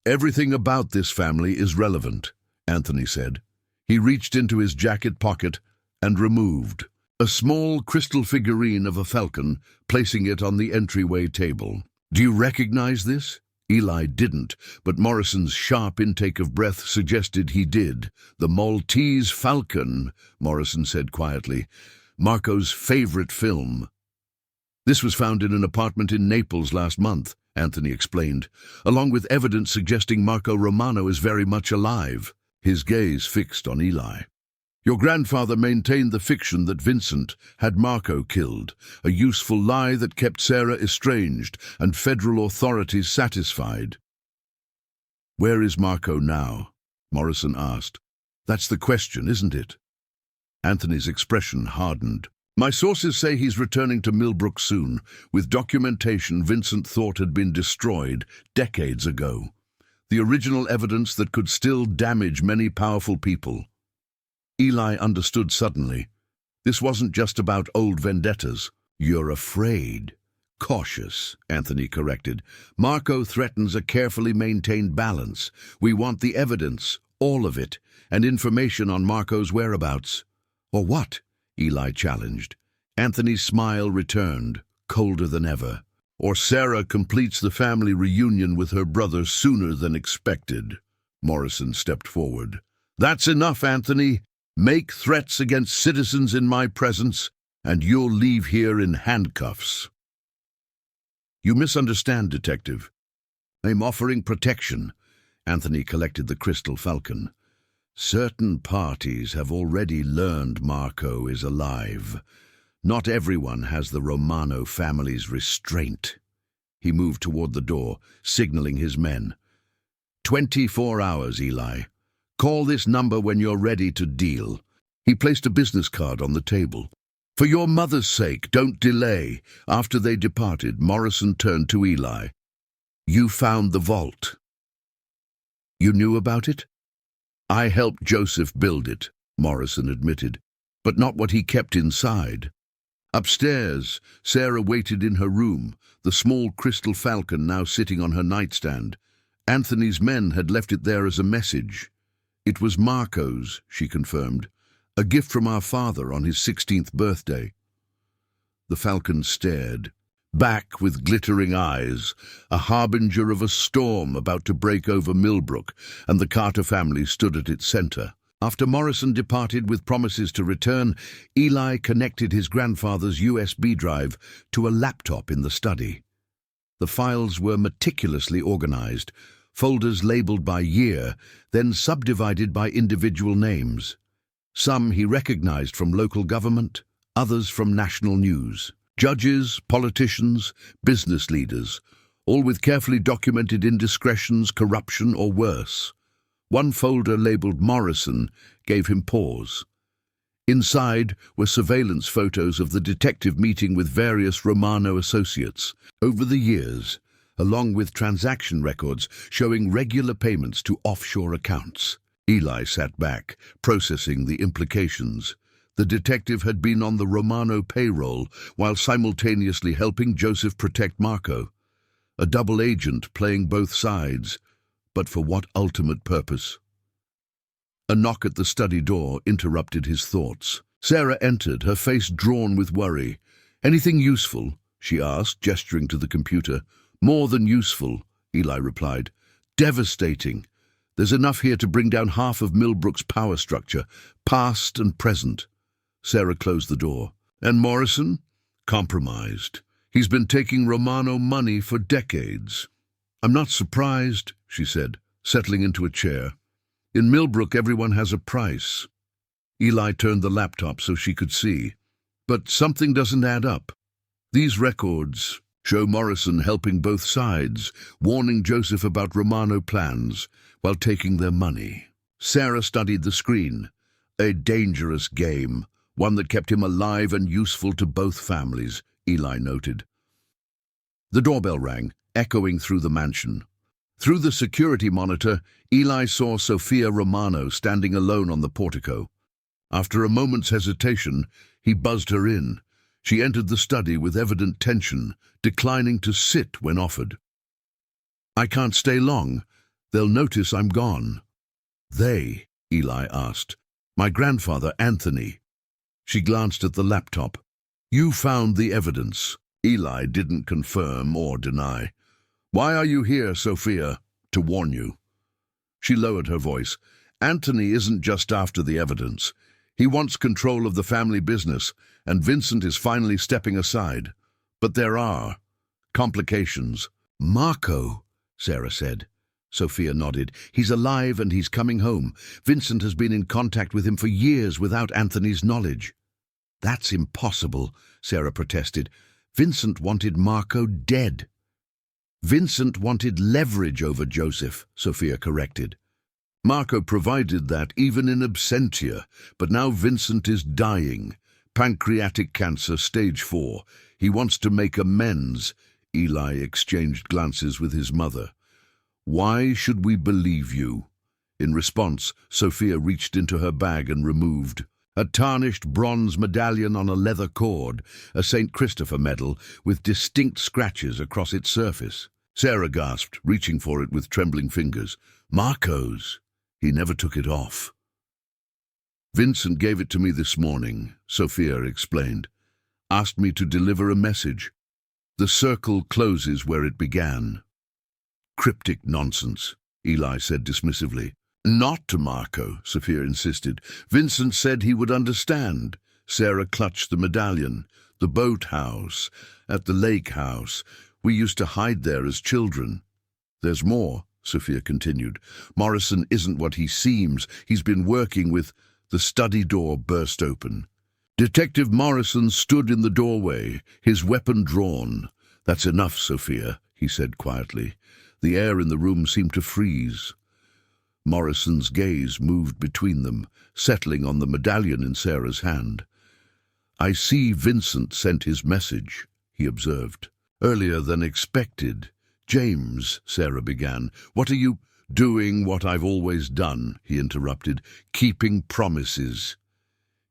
Everything about this family is relevant, Anthony said. He reached into his jacket pocket and removed a small crystal figurine of a falcon, placing it on the entryway table. Do you recognize this? Eli didn't, but Morrison's sharp intake of breath suggested he did. The Maltese Falcon, Morrison said quietly. Marco's favorite film. This was found in an apartment in Naples last month, Anthony explained, along with evidence suggesting Marco Romano is very much alive. His gaze fixed on Eli. Your grandfather maintained the fiction that Vincent had Marco killed, a useful lie that kept Sarah estranged and federal authorities satisfied. Where is Marco now? Morrison asked. That's the question, isn't it? Anthony's expression hardened. My sources say he's returning to Millbrook soon, with documentation Vincent thought had been destroyed decades ago. The original evidence that could still damage many powerful people. Eli understood suddenly. This wasn't just about old vendettas. You're afraid. Cautious, Anthony corrected. Marco threatens a carefully maintained balance. We want the evidence, all of it, and information on Marco's whereabouts. Or what? Eli challenged. Anthony's smile returned, colder than ever. Or Sarah completes the family reunion with her brother sooner than expected. Morrison stepped forward. That's enough, Anthony. Make threats against citizens in my presence, and you'll leave here in handcuffs. You misunderstand, Detective. I'm offering protection. Anthony collected the crystal falcon. Certain parties have already learned Marco is alive. Not everyone has the Romano family's restraint. He moved toward the door, signaling his men. 24 hours, Eli. Call this number when you're ready to deal. He placed a business card on the table. For your mother's sake, don't delay. After they departed, Morrison turned to Eli. You found the vault. You knew about it? I helped Joseph build it, Morrison admitted, but not what he kept inside. Upstairs, Sarah waited in her room, the small crystal falcon now sitting on her nightstand. Anthony's men had left it there as a message. It was Marco's, she confirmed, a gift from our father on his 16th birthday. The falcon stared, back with glittering eyes, a harbinger of a storm about to break over Millbrook, and the Carter family stood at its center. After Morrison departed with promises to return, Eli connected his grandfather's USB drive to a laptop in the study. The files were meticulously organized, folders labeled by year, then subdivided by individual names. Some he recognized from local government, others from national news. Judges, politicians, business leaders, all with carefully documented indiscretions, corruption, or worse. One folder labeled Morrison gave him pause. Inside were surveillance photos of the detective meeting with various Romano associates. Over the years, along with transaction records showing regular payments to offshore accounts. Eli sat back, processing the implications. The detective had been on the Romano payroll while simultaneously helping Joseph protect Marco. A double agent playing both sides, but for what ultimate purpose? A knock at the study door interrupted his thoughts. Sarah entered, her face drawn with worry. Anything useful? She asked, gesturing to the computer. More than useful, Eli replied. Devastating. There's enough here to bring down half of Millbrook's power structure, past and present. Sarah closed the door. And Morrison? Compromised. He's been taking Romano money for decades. I'm not surprised, she said, settling into a chair. In Millbrook, everyone has a price. Eli turned the laptop so she could see. But something doesn't add up. These records show Morrison helping both sides, warning Joseph about Romano plans while taking their money. Sarah studied the screen. A dangerous game, one that kept him alive and useful to both families, Eli noted. The doorbell rang, echoing through the mansion. Through the security monitor, Eli saw Sophia Romano standing alone on the portico. After a moment's hesitation, he buzzed her in. She entered the study with evident tension, declining to sit when offered. "I can't stay long. They'll notice I'm gone." "They?" Eli asked. "My grandfather, Anthony." She glanced at the laptop. "You found the evidence." Eli didn't confirm or deny. "Why are you here, Sophia?" "To warn you." She lowered her voice. "Anthony isn't just after the evidence. He wants control of the family business, and Vincent is finally stepping aside. But there are complications." "Marco," Sarah said. Sophia nodded. "He's alive and he's coming home. Vincent has been in contact with him for years without Anthony's knowledge." "That's impossible," Sarah protested. "Vincent wanted Marco dead." "Vincent wanted leverage over Joseph," Sophia corrected. "Marco provided that even in absentia, but now Vincent is dying. Pancreatic cancer, stage 4. He wants to make amends." Eli exchanged glances with his mother. "Why should we believe you?" In response, Sophia reached into her bag and removed a tarnished bronze medallion on a leather cord, a St. Christopher medal with distinct scratches across its surface. Sarah gasped, reaching for it with trembling fingers. "Marco's. He never took it off." "Vincent gave it to me this morning," Sophia explained. "Asked me to deliver a message. The circle closes where it began." "Cryptic nonsense," Eli said dismissively. "Not to Marco," Sophia insisted. "Vincent said he would understand." Sarah clutched the medallion. "The boathouse, at the lake house. We used to hide there as children." "There's more," Sophia continued. "Morrison isn't what he seems. He's been working with—" The study door burst open. Detective Morrison stood in the doorway, his weapon drawn. "That's enough, Sophia," he said quietly. The air in the room seemed to freeze. Morrison's gaze moved between them, settling on the medallion in Sarah's hand. "I see Vincent sent his message," he observed. "Earlier than expected." "James," Sarah began, "what are you—" "Doing what I've always done," he interrupted, "keeping promises."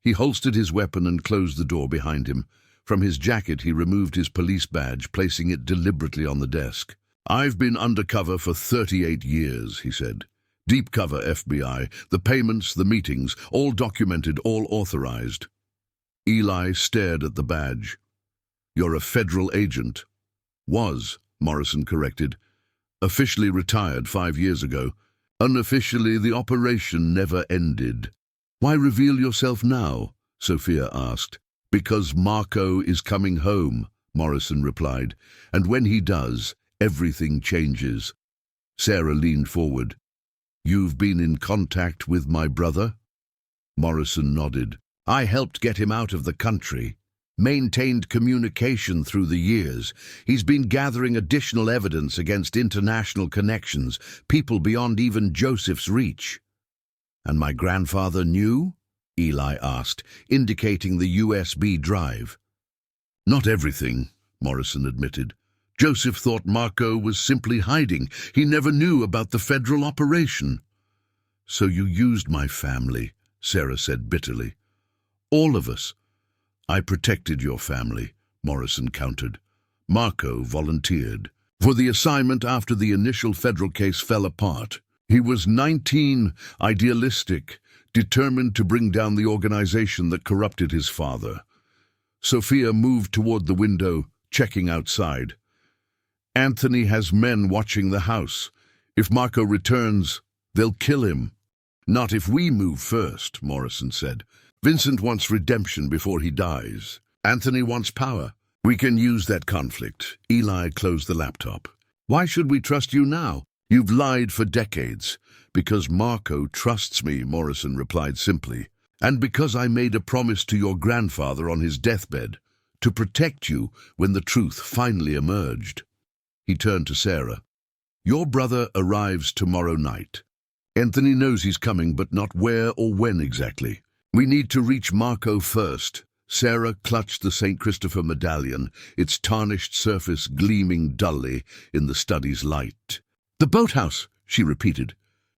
He holstered his weapon and closed the door behind him. From his jacket he removed his police badge, placing it deliberately on the desk. "I've been undercover for 38 years, he said. "Deep cover FBI, the payments, the meetings, all documented, all authorized." Eli stared at the badge. "You're a federal agent." "Was," Morrison corrected. "Officially retired 5 years ago. Unofficially, the operation never ended." "Why reveal yourself now?" Sophia asked. "Because Marco is coming home," Morrison replied. "And when he does, everything changes." Sarah leaned forward. "You've been in contact with my brother?" Morrison nodded. "I helped get him out of the country. Maintained communication through the years. He's been gathering additional evidence against international connections, people beyond even Joseph's reach." "And my grandfather knew?" Eli asked, indicating the USB drive. "Not everything," Morrison admitted. "Joseph thought Marco was simply hiding. He never knew about the federal operation." "So you used my family," Sarah said bitterly. "All of us." "I protected your family," Morrison countered. "Marco volunteered for the assignment after the initial federal case fell apart. He was 19, idealistic, determined to bring down the organization that corrupted his father." Sophia moved toward the window, checking outside. "Anthony has men watching the house. If Marco returns, they'll kill him." "Not if we move first," Morrison said. "Vincent wants redemption before he dies. Anthony wants power. We can use that conflict." Eli closed the laptop. "Why should we trust you now? You've lied for decades." "Because Marco trusts me," Morrison replied simply. "And because I made a promise to your grandfather on his deathbed, to protect you when the truth finally emerged." He turned to Sarah. "Your brother arrives tomorrow night. Anthony knows he's coming, but not where or when exactly. We need to reach Marco first. Sarah clutched the St. Christopher medallion, its tarnished surface gleaming dully in the study's light. "The boathouse," she repeated.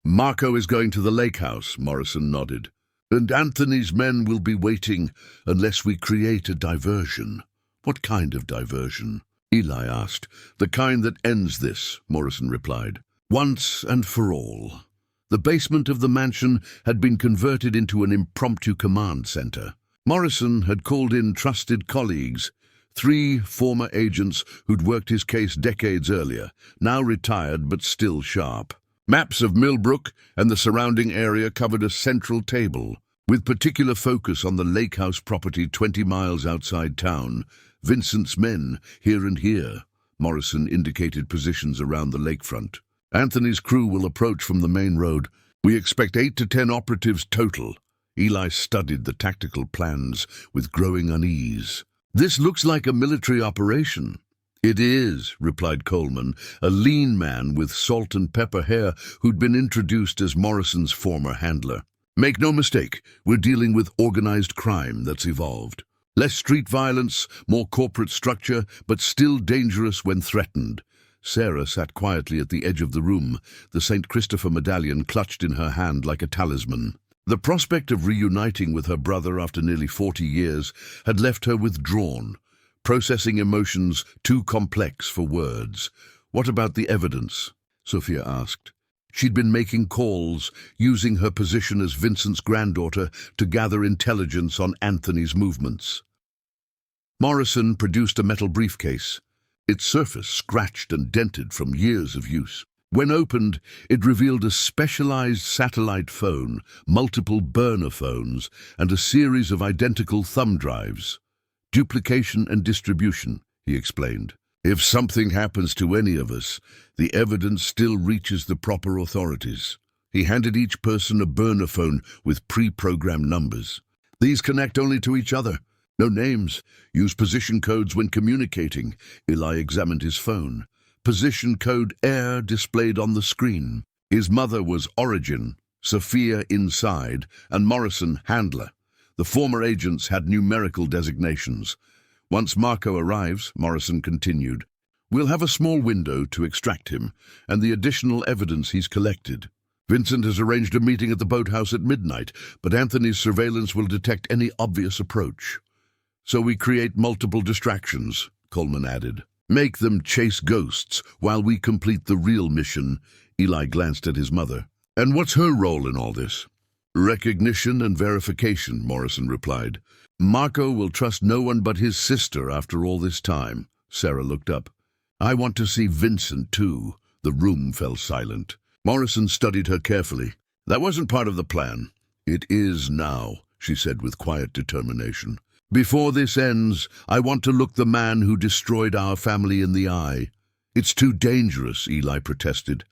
"Marco is going to the lake house," Morrison nodded. "And Anthony's men will be waiting unless we create a diversion." "What kind of diversion?" Eli asked. "The kind that ends this," Morrison replied. "Once and for all." The basement of the mansion had been converted into an impromptu command center. Morrison had called in trusted colleagues, 3 former agents who'd worked his case decades earlier, now retired but still sharp. Maps of Millbrook and the surrounding area covered a central table, with particular focus on the lake house property 20 miles outside town. Vincent's men, here and here. Morrison indicated positions around the lakefront. Anthony's crew will approach from the main road. We expect 8 to 10 operatives total. Eli studied the tactical plans with growing unease. "This looks like a military operation." "It is," replied Coleman, a lean man with salt and pepper hair who'd been introduced as Morrison's former handler. "Make no mistake, we're dealing with organized crime that's evolved. Less street violence, more corporate structure, but still dangerous when threatened." Sarah sat quietly at the edge of the room, the St. Christopher medallion clutched in her hand like a talisman. The prospect of reuniting with her brother after nearly 40 years had left her withdrawn, processing emotions too complex for words. "What about the evidence?" Sophia asked. She'd been making calls, using her position as Vincent's granddaughter to gather intelligence on Anthony's movements. Morrison produced a metal briefcase, its surface scratched and dented from years of use. When opened, it revealed a specialized satellite phone, multiple burner phones, and a series of identical thumb drives. "Duplication and distribution," he explained. "If something happens to any of us, the evidence still reaches the proper authorities." He handed each person a burner phone with pre-programmed numbers. "These connect only to each other. No names. Use position codes when communicating." Eli examined his phone. Position code Air displayed on the screen. His mother was Origin, Sophia Inside, and Morrison Handler. The former agents had numerical designations. "Once Marco arrives," Morrison continued, "we'll have a small window to extract him and the additional evidence he's collected. Vincent has arranged a meeting at the boathouse at midnight, but Anthony's surveillance will detect any obvious approach. So we create multiple distractions," Coleman added. "Make them chase ghosts while we complete the real mission." Eli glanced at his mother. "And what's her role in all this?" "Recognition and verification," Morrison replied. "Marco will trust no one but his sister after all this time." Sarah looked up. "I want to see Vincent, too." The room fell silent. Morrison studied her carefully. "That wasn't part of the plan." "It is now," she said with quiet determination. "Before this ends, I want to look the man who destroyed our family in the eye." "It's too dangerous," Eli protested.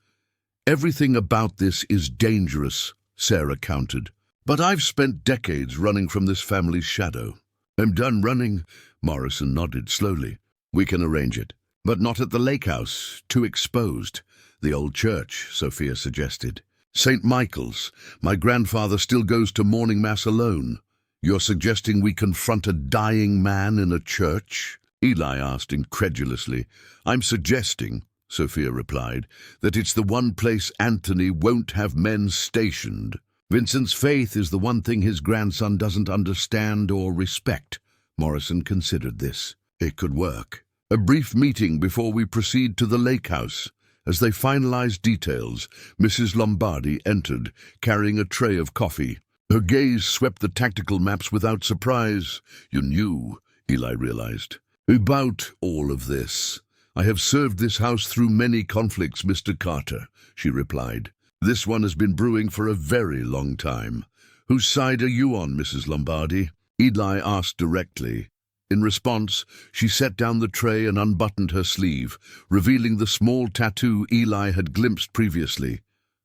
"Everything about this is dangerous," Sarah countered. "But I've spent decades running from this family's shadow." "I'm done running," Morrison nodded slowly. "We can arrange it. But not at the lake house, too exposed." "The old church," Sophia suggested. "St. Michael's. My grandfather still goes to morning mass alone." "You're suggesting we confront a dying man in a church?" Eli asked incredulously. "I'm suggesting," Sophia replied, "that it's the one place Anthony won't have men stationed. Vincent's faith is the one thing his grandson doesn't understand or respect." Morrison considered this. It could work. "A brief meeting before we proceed to the lake house." As they finalized details, Mrs. Lombardi entered, carrying a tray of coffee. Her gaze swept the tactical maps without surprise. "You knew," Eli realized. "About all of this. I have served this house through many conflicts, Mr. Carter," she replied. "This one has been brewing for a very long time." "Whose side are you on, Mrs. Lombardi?" Eli asked directly. In response, she set down the tray and unbuttoned her sleeve, revealing the small tattoo Eli had glimpsed previously,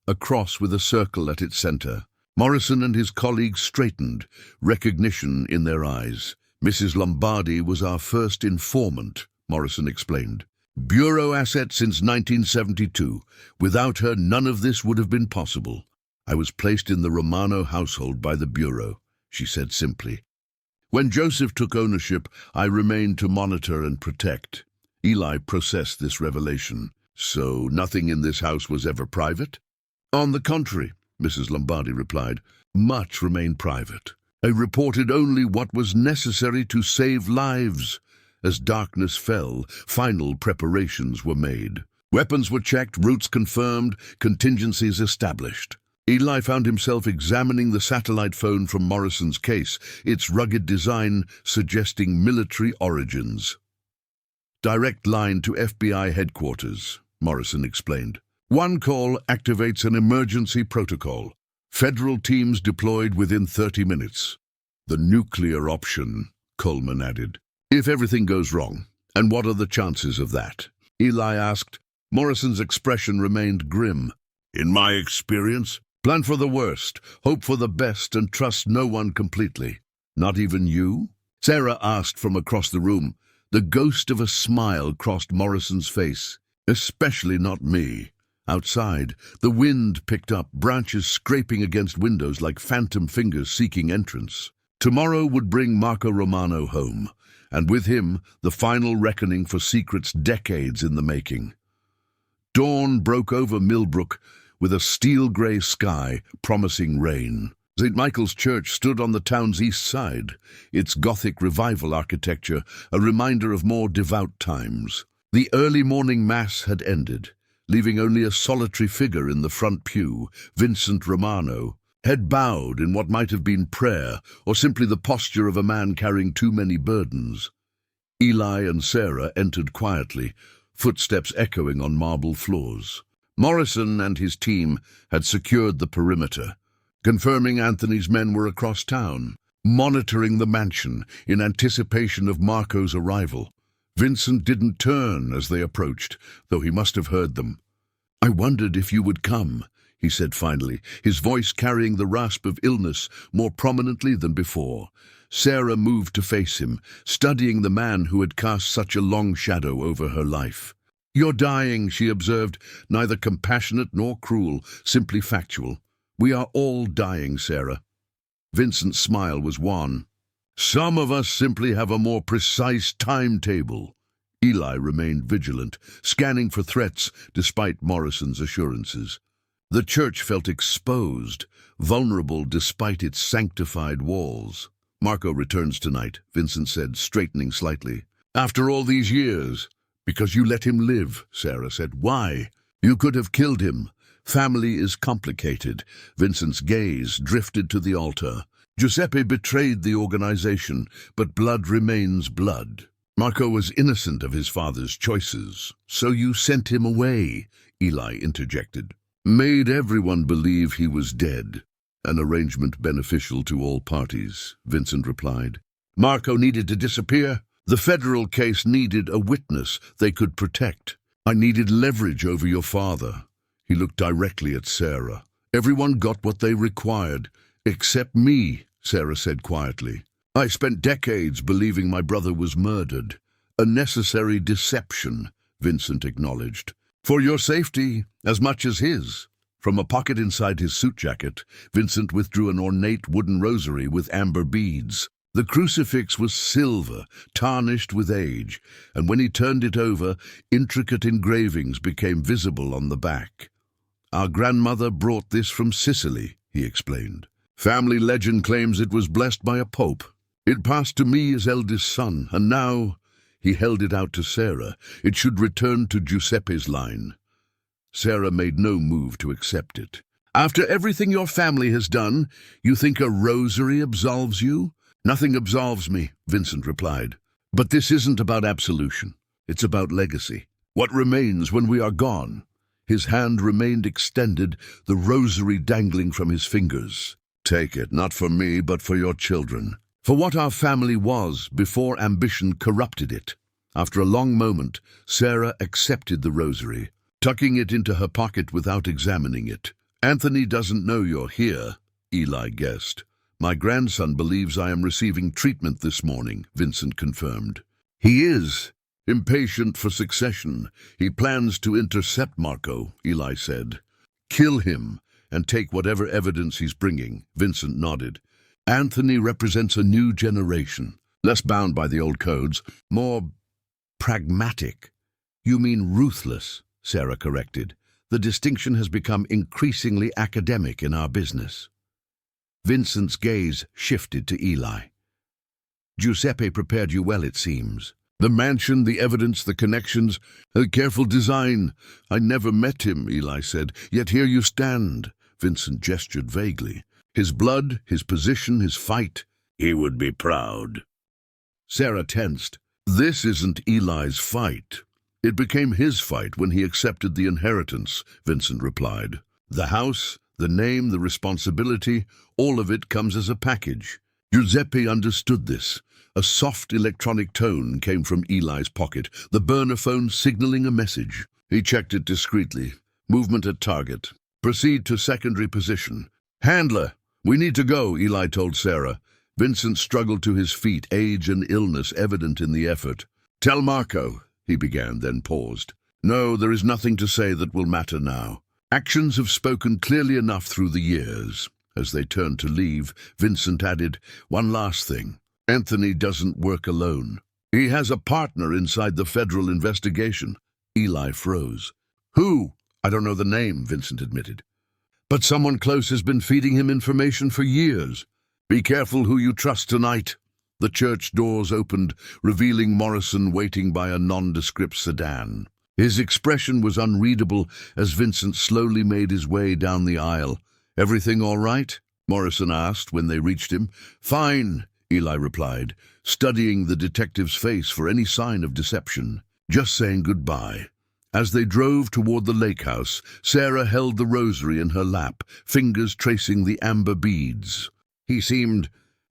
a cross with a circle at its center. Morrison and his colleagues straightened, recognition in their eyes. "Mrs. Lombardi was our first informant," Morrison explained. "Bureau asset since 1972. Without her, none of this would have been possible." I was placed in the Romano household by the Bureau, she said simply. When Joseph took ownership, I remained to monitor and protect. Eli processed this revelation. So nothing in this house was ever private? On the contrary, Mrs. Lombardi replied, much remained private. I reported only what was necessary to save lives. As darkness fell, final preparations were made. Weapons were checked, routes confirmed, contingencies established. Eli found himself examining the satellite phone from Morrison's case, its rugged design suggesting military origins. Direct line to FBI headquarters, Morrison explained. One call activates an emergency protocol. Federal teams deployed within 30 minutes. The nuclear option, Coleman added. If everything goes wrong, and what are the chances of that? Eli asked. Morrison's expression remained grim. In my experience, plan for the worst, hope for the best, and trust no one completely. Not even you? Sarah asked from across the room. The ghost of a smile crossed Morrison's face. Especially not me. Outside, the wind picked up, branches scraping against windows like phantom fingers seeking entrance. Tomorrow would bring Marco Romano home, and with him, the final reckoning for secrets decades in the making. Dawn broke over Millbrook with a steel-grey sky promising rain. St. Michael's Church stood on the town's east side, its Gothic revival architecture a reminder of more devout times. The early morning mass had ended, leaving only a solitary figure in the front pew, Vincent Romano, head bowed in what might have been prayer or simply the posture of a man carrying too many burdens. Eli and Sarah entered quietly, footsteps echoing on marble floors. Morrison and his team had secured the perimeter, confirming Anthony's men were across town, monitoring the mansion in anticipation of Marco's arrival. Vincent didn't turn as they approached, though he must have heard them. I wondered if you would come, he said finally, his voice carrying the rasp of illness more prominently than before. Sarah moved to face him, studying the man who had cast such a long shadow over her life. You're dying, she observed, neither compassionate nor cruel, simply factual. We are all dying, Sarah. Vincent's smile was wan. Some of us simply have a more precise timetable. Eli remained vigilant, scanning for threats despite Morrison's assurances. The church felt exposed, vulnerable despite its sanctified walls. Marco returns tonight, Vincent said, straightening slightly. After all these years. Because you let him live, Sarah said. Why? You could have killed him. Family is complicated. Vincent's gaze drifted to the altar. Giuseppe betrayed the organization, but blood remains blood. Marco was innocent of his father's choices. So you sent him away, Eli interjected. Made everyone believe he was dead. An arrangement beneficial to all parties, Vincent replied. Marco needed to disappear. The federal case needed a witness they could protect. I needed leverage over your father. He looked directly at Sarah. Everyone got what they required, except me, Sarah said quietly. I spent decades believing my brother was murdered. A necessary deception, Vincent acknowledged. For your safety, as much as his. From a pocket inside his suit jacket, Vincent withdrew an ornate wooden rosary with amber beads. The crucifix was silver, tarnished with age, and when he turned it over, intricate engravings became visible on the back. Our grandmother brought this from Sicily, he explained. Family legend claims it was blessed by a pope. It passed to me as eldest son, and now, he held it out to Sarah, it should return to Giuseppe's line. Sarah made no move to accept it. After everything your family has done, you think a rosary absolves you? Nothing absolves me, Vincent replied. But this isn't about absolution. It's about legacy. What remains when we are gone? His hand remained extended, the rosary dangling from his fingers. Take it, not for me, but for your children. For what our family was before ambition corrupted it. After a long moment, Sarah accepted the rosary, tucking it into her pocket without examining it. Anthony doesn't know you're here, Eli guessed. My grandson believes I am receiving treatment this morning, Vincent confirmed. He is. Impatient for succession. He plans to intercept Marco, Eli said. Kill him, and take whatever evidence he's bringing. Vincent nodded. Anthony represents a new generation, less bound by the old codes, more pragmatic. You mean ruthless, Sarah corrected. The distinction has become increasingly academic in our business. Vincent's gaze shifted to Eli. Giuseppe prepared you well, it seems. The mansion, the evidence, the connections, a careful design. I never met him, Eli said, yet here you stand. Vincent gestured vaguely. His blood, his position, his fight. He would be proud. Sarah tensed. This isn't Eli's fight. It became his fight when he accepted the inheritance, Vincent replied. The house, the name, the responsibility, all of it comes as a package. Giuseppe understood this. A soft electronic tone came from Eli's pocket, the burner phone signaling a message. He checked it discreetly. Movement at target. Proceed to secondary position. Handler, we need to go, Eli told Sarah. Vincent struggled to his feet, age and illness evident in the effort. Tell Marco, he began, then paused. No, there is nothing to say that will matter now. Actions have spoken clearly enough through the years. As they turned to leave, Vincent added, one last thing. Anthony doesn't work alone. He has a partner inside the federal investigation. Eli froze. Who? I don't know the name, Vincent admitted. But someone close has been feeding him information for years. Be careful who you trust tonight. The church doors opened, revealing Morrison waiting by a nondescript sedan. His expression was unreadable as Vincent slowly made his way down the aisle. Everything all right? Morrison asked when they reached him. Fine, Eli replied, studying the detective's face for any sign of deception. Just saying goodbye. As they drove toward the lake house, Sarah held the rosary in her lap, fingers tracing the amber beads. He seemed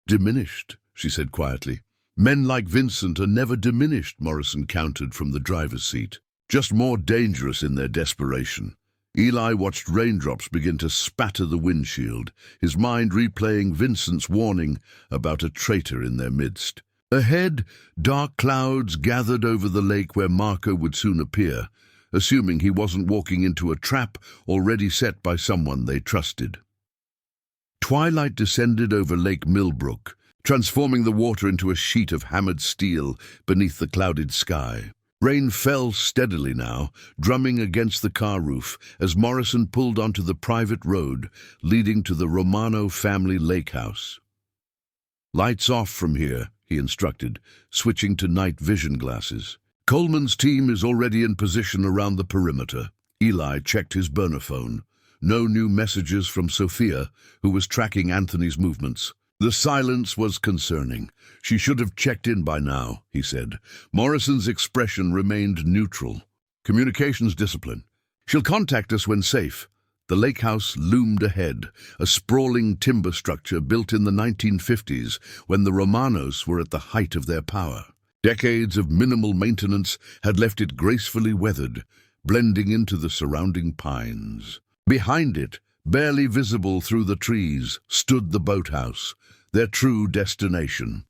diminished, she said quietly. Men like Vincent are never diminished, Morrison countered from the driver's seat. Just more dangerous in their desperation. Eli watched raindrops begin to spatter the windshield, his mind replaying Vincent's warning about a traitor in their midst. Ahead, dark clouds gathered over the lake where Marco would soon appear, assuming he wasn't walking into a trap already set by someone they trusted. Twilight descended over Lake Millbrook, transforming the water into a sheet of hammered steel beneath the clouded sky. Rain fell steadily now, drumming against the car roof as Morrison pulled onto the private road leading to the Romano family lake house. Lights off from here, he instructed, switching to night vision glasses. Coleman's team is already in position around the perimeter. Eli checked his burner phone. No new messages from Sophia, who was tracking Anthony's movements. The silence was concerning. She should have checked in by now, he said. Morrison's expression remained neutral. Communications discipline. She'll contact us when safe. The lake house loomed ahead, a sprawling timber structure built in the 1950s when the Romanos were at the height of their power. Decades of minimal maintenance had left it gracefully weathered, blending into the surrounding pines. Behind it, barely visible through the trees, stood the boathouse, their true destination.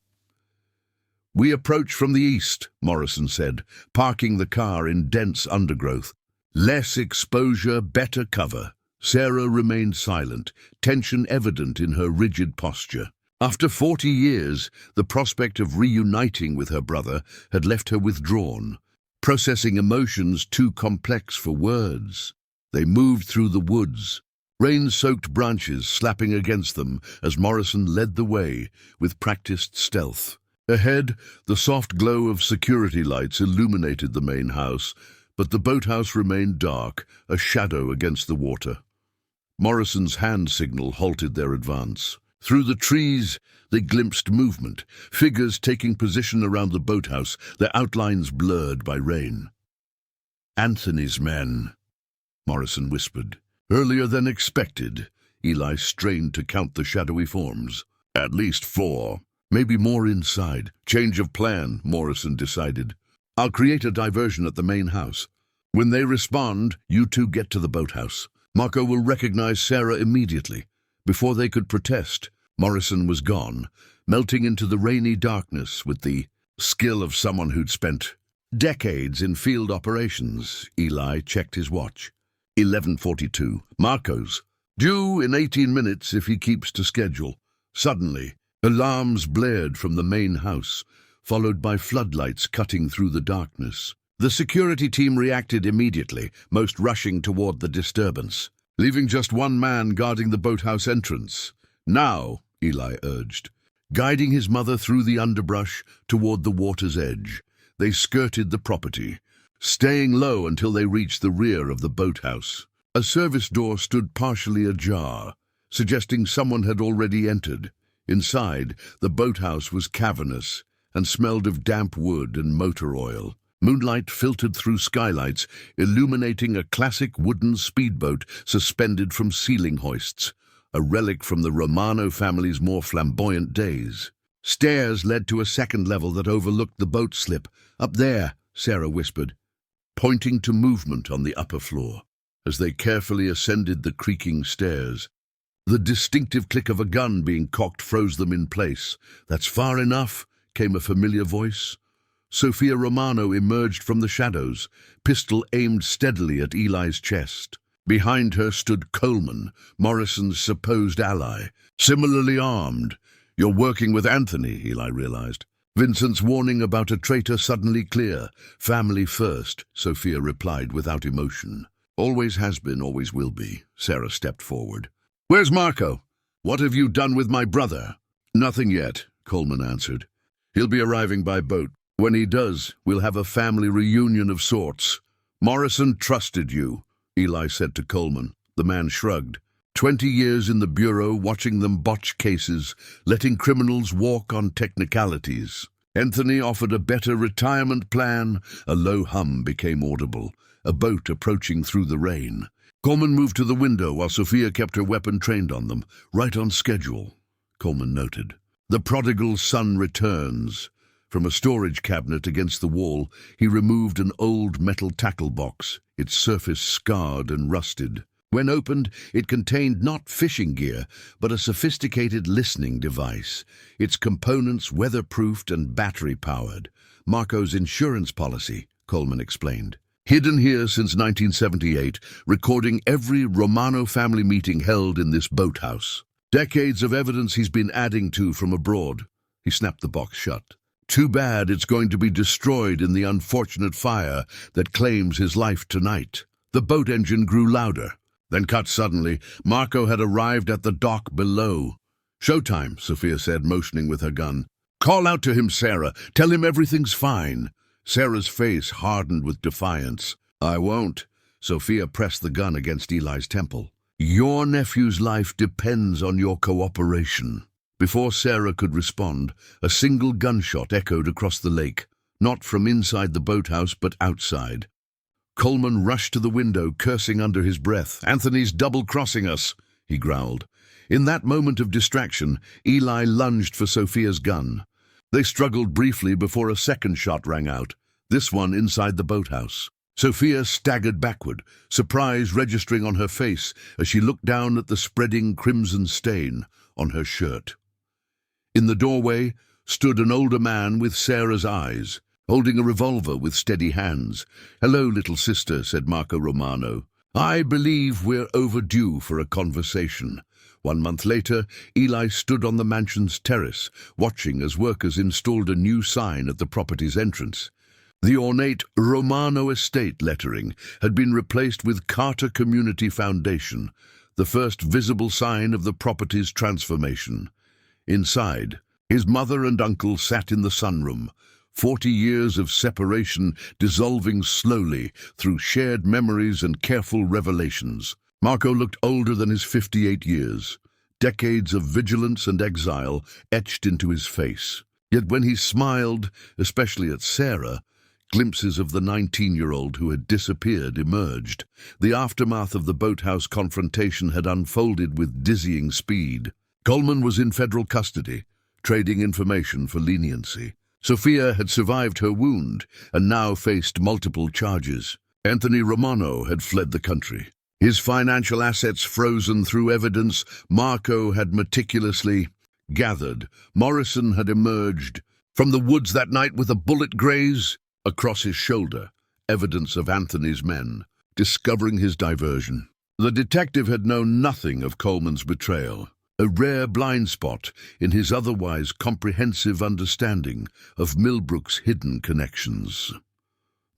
We approach from the east, Morrison said, parking the car in dense undergrowth. Less exposure, better cover. Sarah remained silent, tension evident in her rigid posture. After 40 years, the prospect of reuniting with her brother had left her withdrawn, processing emotions too complex for words. They moved through the woods, rain-soaked branches slapping against them as Morrison led the way with practiced stealth. Ahead, the soft glow of security lights illuminated the main house, but the boathouse remained dark, a shadow against the water. Morrison's hand signal halted their advance. Through the trees, they glimpsed movement, figures taking position around the boathouse, their outlines blurred by rain. Anthony's men, Morrison whispered. Earlier than expected. Eli strained to count the shadowy forms. At least 4. Maybe more inside. Change of plan, Morrison decided. I'll create a diversion at the main house. When they respond, you two get to the boathouse. Marco will recognize Sarah immediately. Before they could protest, Morrison was gone, melting into the rainy darkness with the skill of someone who'd spent decades in field operations. Eli checked his watch. 11:42. Marco's. Due in 18 minutes if he keeps to schedule. Suddenly, alarms blared from the main house, followed by floodlights cutting through the darkness. The security team reacted immediately, most rushing toward the disturbance, leaving just one man guarding the boathouse entrance. "Now," Eli urged, guiding his mother through the underbrush toward the water's edge. They skirted the property, staying low until they reached the rear of the boathouse. A service door stood partially ajar, suggesting someone had already entered. Inside, the boathouse was cavernous and smelled of damp wood and motor oil. Moonlight filtered through skylights, illuminating a classic wooden speedboat suspended from ceiling hoists, a relic from the Romano family's more flamboyant days. Stairs led to a second level that overlooked the boat slip. "Up there," Sarah whispered, pointing to movement on the upper floor. As they carefully ascended the creaking stairs, the distinctive click of a gun being cocked froze them in place. "That's far enough," came a familiar voice. Sophia Romano emerged from the shadows, pistol aimed steadily at Eli's chest. Behind her stood Coleman, Morrison's supposed ally, similarly armed. "You're working with Anthony," Eli realized. Vincent's warning about a traitor suddenly clear. "Family first," Sophia replied without emotion. "Always has been, always will be." Sarah stepped forward. "Where's Marco? What have you done with my brother?" "Nothing yet," Coleman answered. "He'll be arriving by boat. When he does, we'll have a family reunion of sorts." "Morrison trusted you," Eli said to Coleman. The man shrugged. 20 years in the bureau, watching them botch cases, letting criminals walk on technicalities. Anthony offered a better retirement plan. A low hum became audible, a boat approaching through the rain. Coleman moved to the window while Sophia kept her weapon trained on them. "Right on schedule," Coleman noted. "The prodigal son returns." From a storage cabinet against the wall, he removed an old metal tackle box, its surface scarred and rusted. When opened, it contained not fishing gear, but a sophisticated listening device, its components weatherproofed and battery-powered. "Marco's insurance policy," Coleman explained. "Hidden here since 1978, recording every Romano family meeting held in this boathouse. Decades of evidence he's been adding to from abroad." He snapped the box shut. "Too bad it's going to be destroyed in the unfortunate fire that claims his life tonight." The boat engine grew louder, then cut suddenly. Marco had arrived at the dock below. "Showtime," Sophia said, motioning with her gun. "Call out to him, Sarah. Tell him everything's fine." Sarah's face hardened with defiance. "I won't." Sophia pressed the gun against Eli's temple. "Your nephew's life depends on your cooperation." Before Sarah could respond, a single gunshot echoed across the lake, not from inside the boathouse but outside. Coleman rushed to the window, cursing under his breath. "Anthony's double-crossing us," he growled. In that moment of distraction, Eli lunged for Sophia's gun. They struggled briefly before a second shot rang out, this one inside the boathouse. Sophia staggered backward, surprise registering on her face as she looked down at the spreading crimson stain on her shirt. In the doorway stood an older man with Sarah's eyes, holding a revolver with steady hands. "Hello, little sister," said Marco Romano. "I believe we're overdue for a conversation." 1 month later, Eli stood on the mansion's terrace, watching as workers installed a new sign at the property's entrance. The ornate Romano estate lettering had been replaced with Carter Community Foundation, the first visible sign of the property's transformation. Inside, his mother and uncle sat in the sunroom, 40 years of separation dissolving slowly through shared memories and careful revelations. Marco looked older than his 58 years, decades of vigilance and exile etched into his face. Yet when he smiled, especially at Sarah, glimpses of the 19-year-old who had disappeared emerged. The aftermath of the boathouse confrontation had unfolded with dizzying speed. Coleman was in federal custody, trading information for leniency. Sophia had survived her wound and now faced multiple charges. Anthony Romano had fled the country, his financial assets frozen through evidence Marco had meticulously gathered. Morrison had emerged from the woods that night with a bullet graze across his shoulder, evidence of Anthony's men, discovering his diversion. The detective had known nothing of Coleman's betrayal, a rare blind spot in his otherwise comprehensive understanding of Millbrook's hidden connections.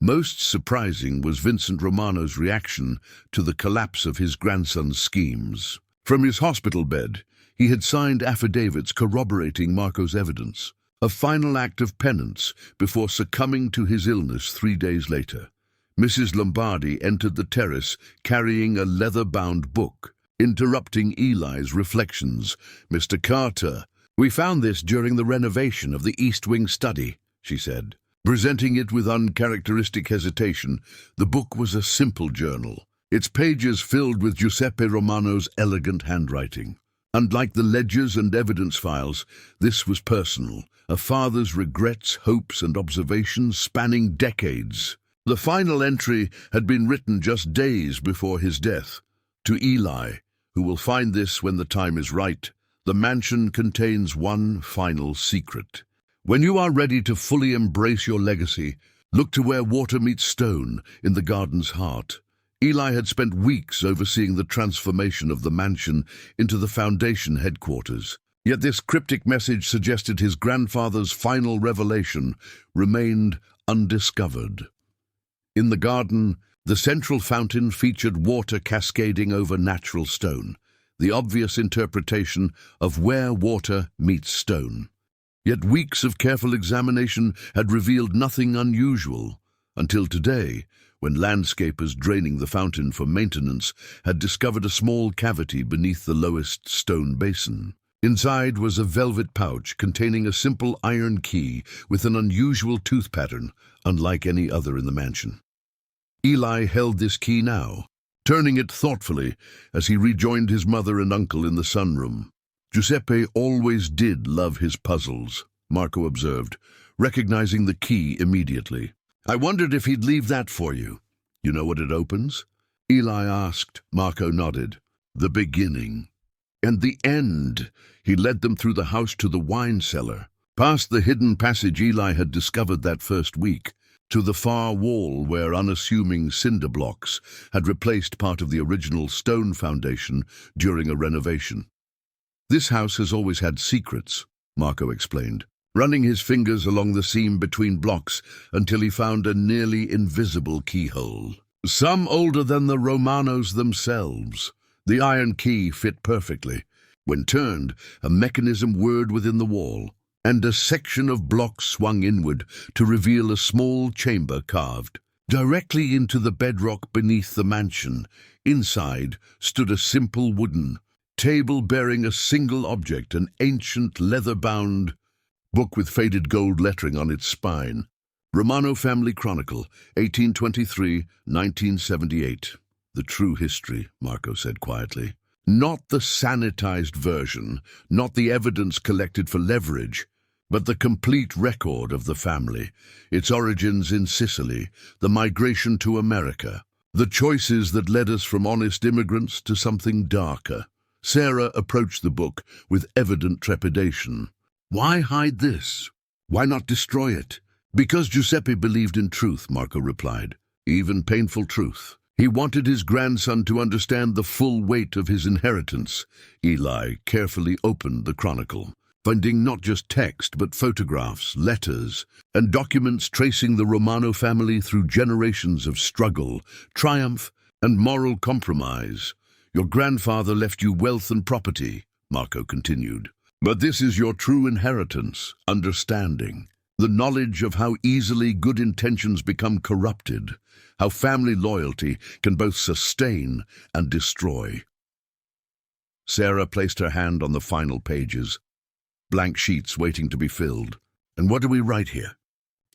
Most surprising was Vincent Romano's reaction to the collapse of his grandson's schemes. From his hospital bed, he had signed affidavits corroborating Marco's evidence, a final act of penance before succumbing to his illness 3 days later. Mrs. Lombardi entered the terrace carrying a leather-bound book, interrupting Eli's reflections. "Mr. Carter, we found this during the renovation of the East Wing study," she said. Presenting it with uncharacteristic hesitation, the book was a simple journal, its pages filled with Giuseppe Romano's elegant handwriting. Unlike the ledgers and evidence files, this was personal, a father's regrets, hopes, and observations spanning decades. The final entry had been written just days before his death. To Eli, who will find this when the time is right, the mansion contains one final secret. When you are ready to fully embrace your legacy, look to where water meets stone in the garden's heart. Eli had spent weeks overseeing the transformation of the mansion into the foundation headquarters. Yet this cryptic message suggested his grandfather's final revelation remained undiscovered. In the garden, the central fountain featured water cascading over natural stone, the obvious interpretation of where water meets stone. Yet weeks of careful examination had revealed nothing unusual, until today, when landscapers draining the fountain for maintenance had discovered a small cavity beneath the lowest stone basin. Inside was a velvet pouch containing a simple iron key with an unusual tooth pattern, unlike any other in the mansion. Eli held this key now, turning it thoughtfully as he rejoined his mother and uncle in the sunroom. "Giuseppe always did love his puzzles," Marco observed, recognizing the key immediately. "I wondered if he'd leave that for you. You know what it opens?" Eli asked. Marco nodded. "The beginning. And the end." He led them through the house to the wine cellar, past the hidden passage Eli had discovered that first week, to the far wall where unassuming cinder blocks had replaced part of the original stone foundation during a renovation. "This house has always had secrets," Marco explained, running his fingers along the seam between blocks until he found a nearly invisible keyhole. Some older than the Romanos themselves. The iron key fit perfectly. When turned, a mechanism whirred within the wall, and a section of block swung inward to reveal a small chamber carved directly into the bedrock beneath the mansion. Inside stood a simple wooden table bearing a single object, an ancient leather-bound book with faded gold lettering on its spine. Romano Family Chronicle, 1823-1978. "The true history," Marco said quietly. "Not the sanitized version, not the evidence collected for leverage, but the complete record of the family, its origins in Sicily, the migration to America, the choices that led us from honest immigrants to something darker." Sarah approached the book with evident trepidation. "Why hide this? Why not destroy it?" "Because Giuseppe believed in truth," Marco replied, "even painful truth. He wanted his grandson to understand the full weight of his inheritance." Eli carefully opened the chronicle, finding not just text but photographs, letters, and documents tracing the Romano family through generations of struggle, triumph, and moral compromise. "Your grandfather left you wealth and property," Marco continued. "But this is your true inheritance, understanding. The knowledge of how easily good intentions become corrupted, how family loyalty can both sustain and destroy." Sarah placed her hand on the final pages, blank sheets waiting to be filled. "And what do we write here?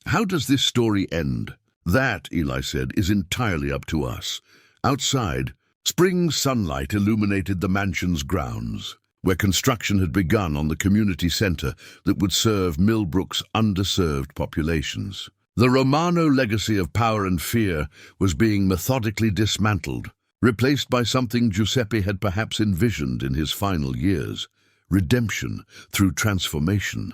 How does this story end?" "That," Eli said, "is entirely up to us." Outside, spring sunlight illuminated the mansion's grounds, where construction had begun on the community center that would serve Millbrook's underserved populations. The Romano legacy of power and fear was being methodically dismantled, replaced by something Giuseppe had perhaps envisioned in his final years: redemption through transformation.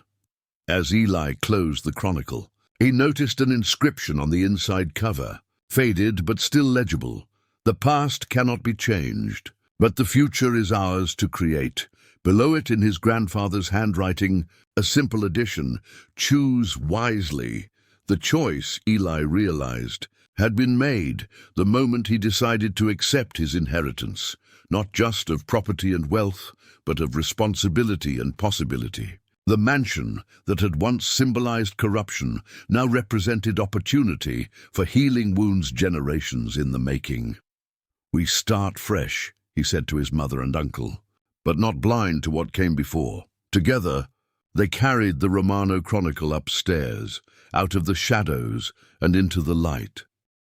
As Eli closed the chronicle, he noticed an inscription on the inside cover, faded but still legible. The past cannot be changed, but the future is ours to create. Below it, in his grandfather's handwriting, a simple addition: choose wisely. The choice, Eli realized, had been made the moment he decided to accept his inheritance, not just of property and wealth, but of responsibility and possibility. The mansion that had once symbolized corruption now represented opportunity for healing wounds generations in the making. "We start fresh," he said to his mother and uncle, but not blind to what came before. Together, they carried the Romano Chronicle upstairs, out of the shadows and into the light.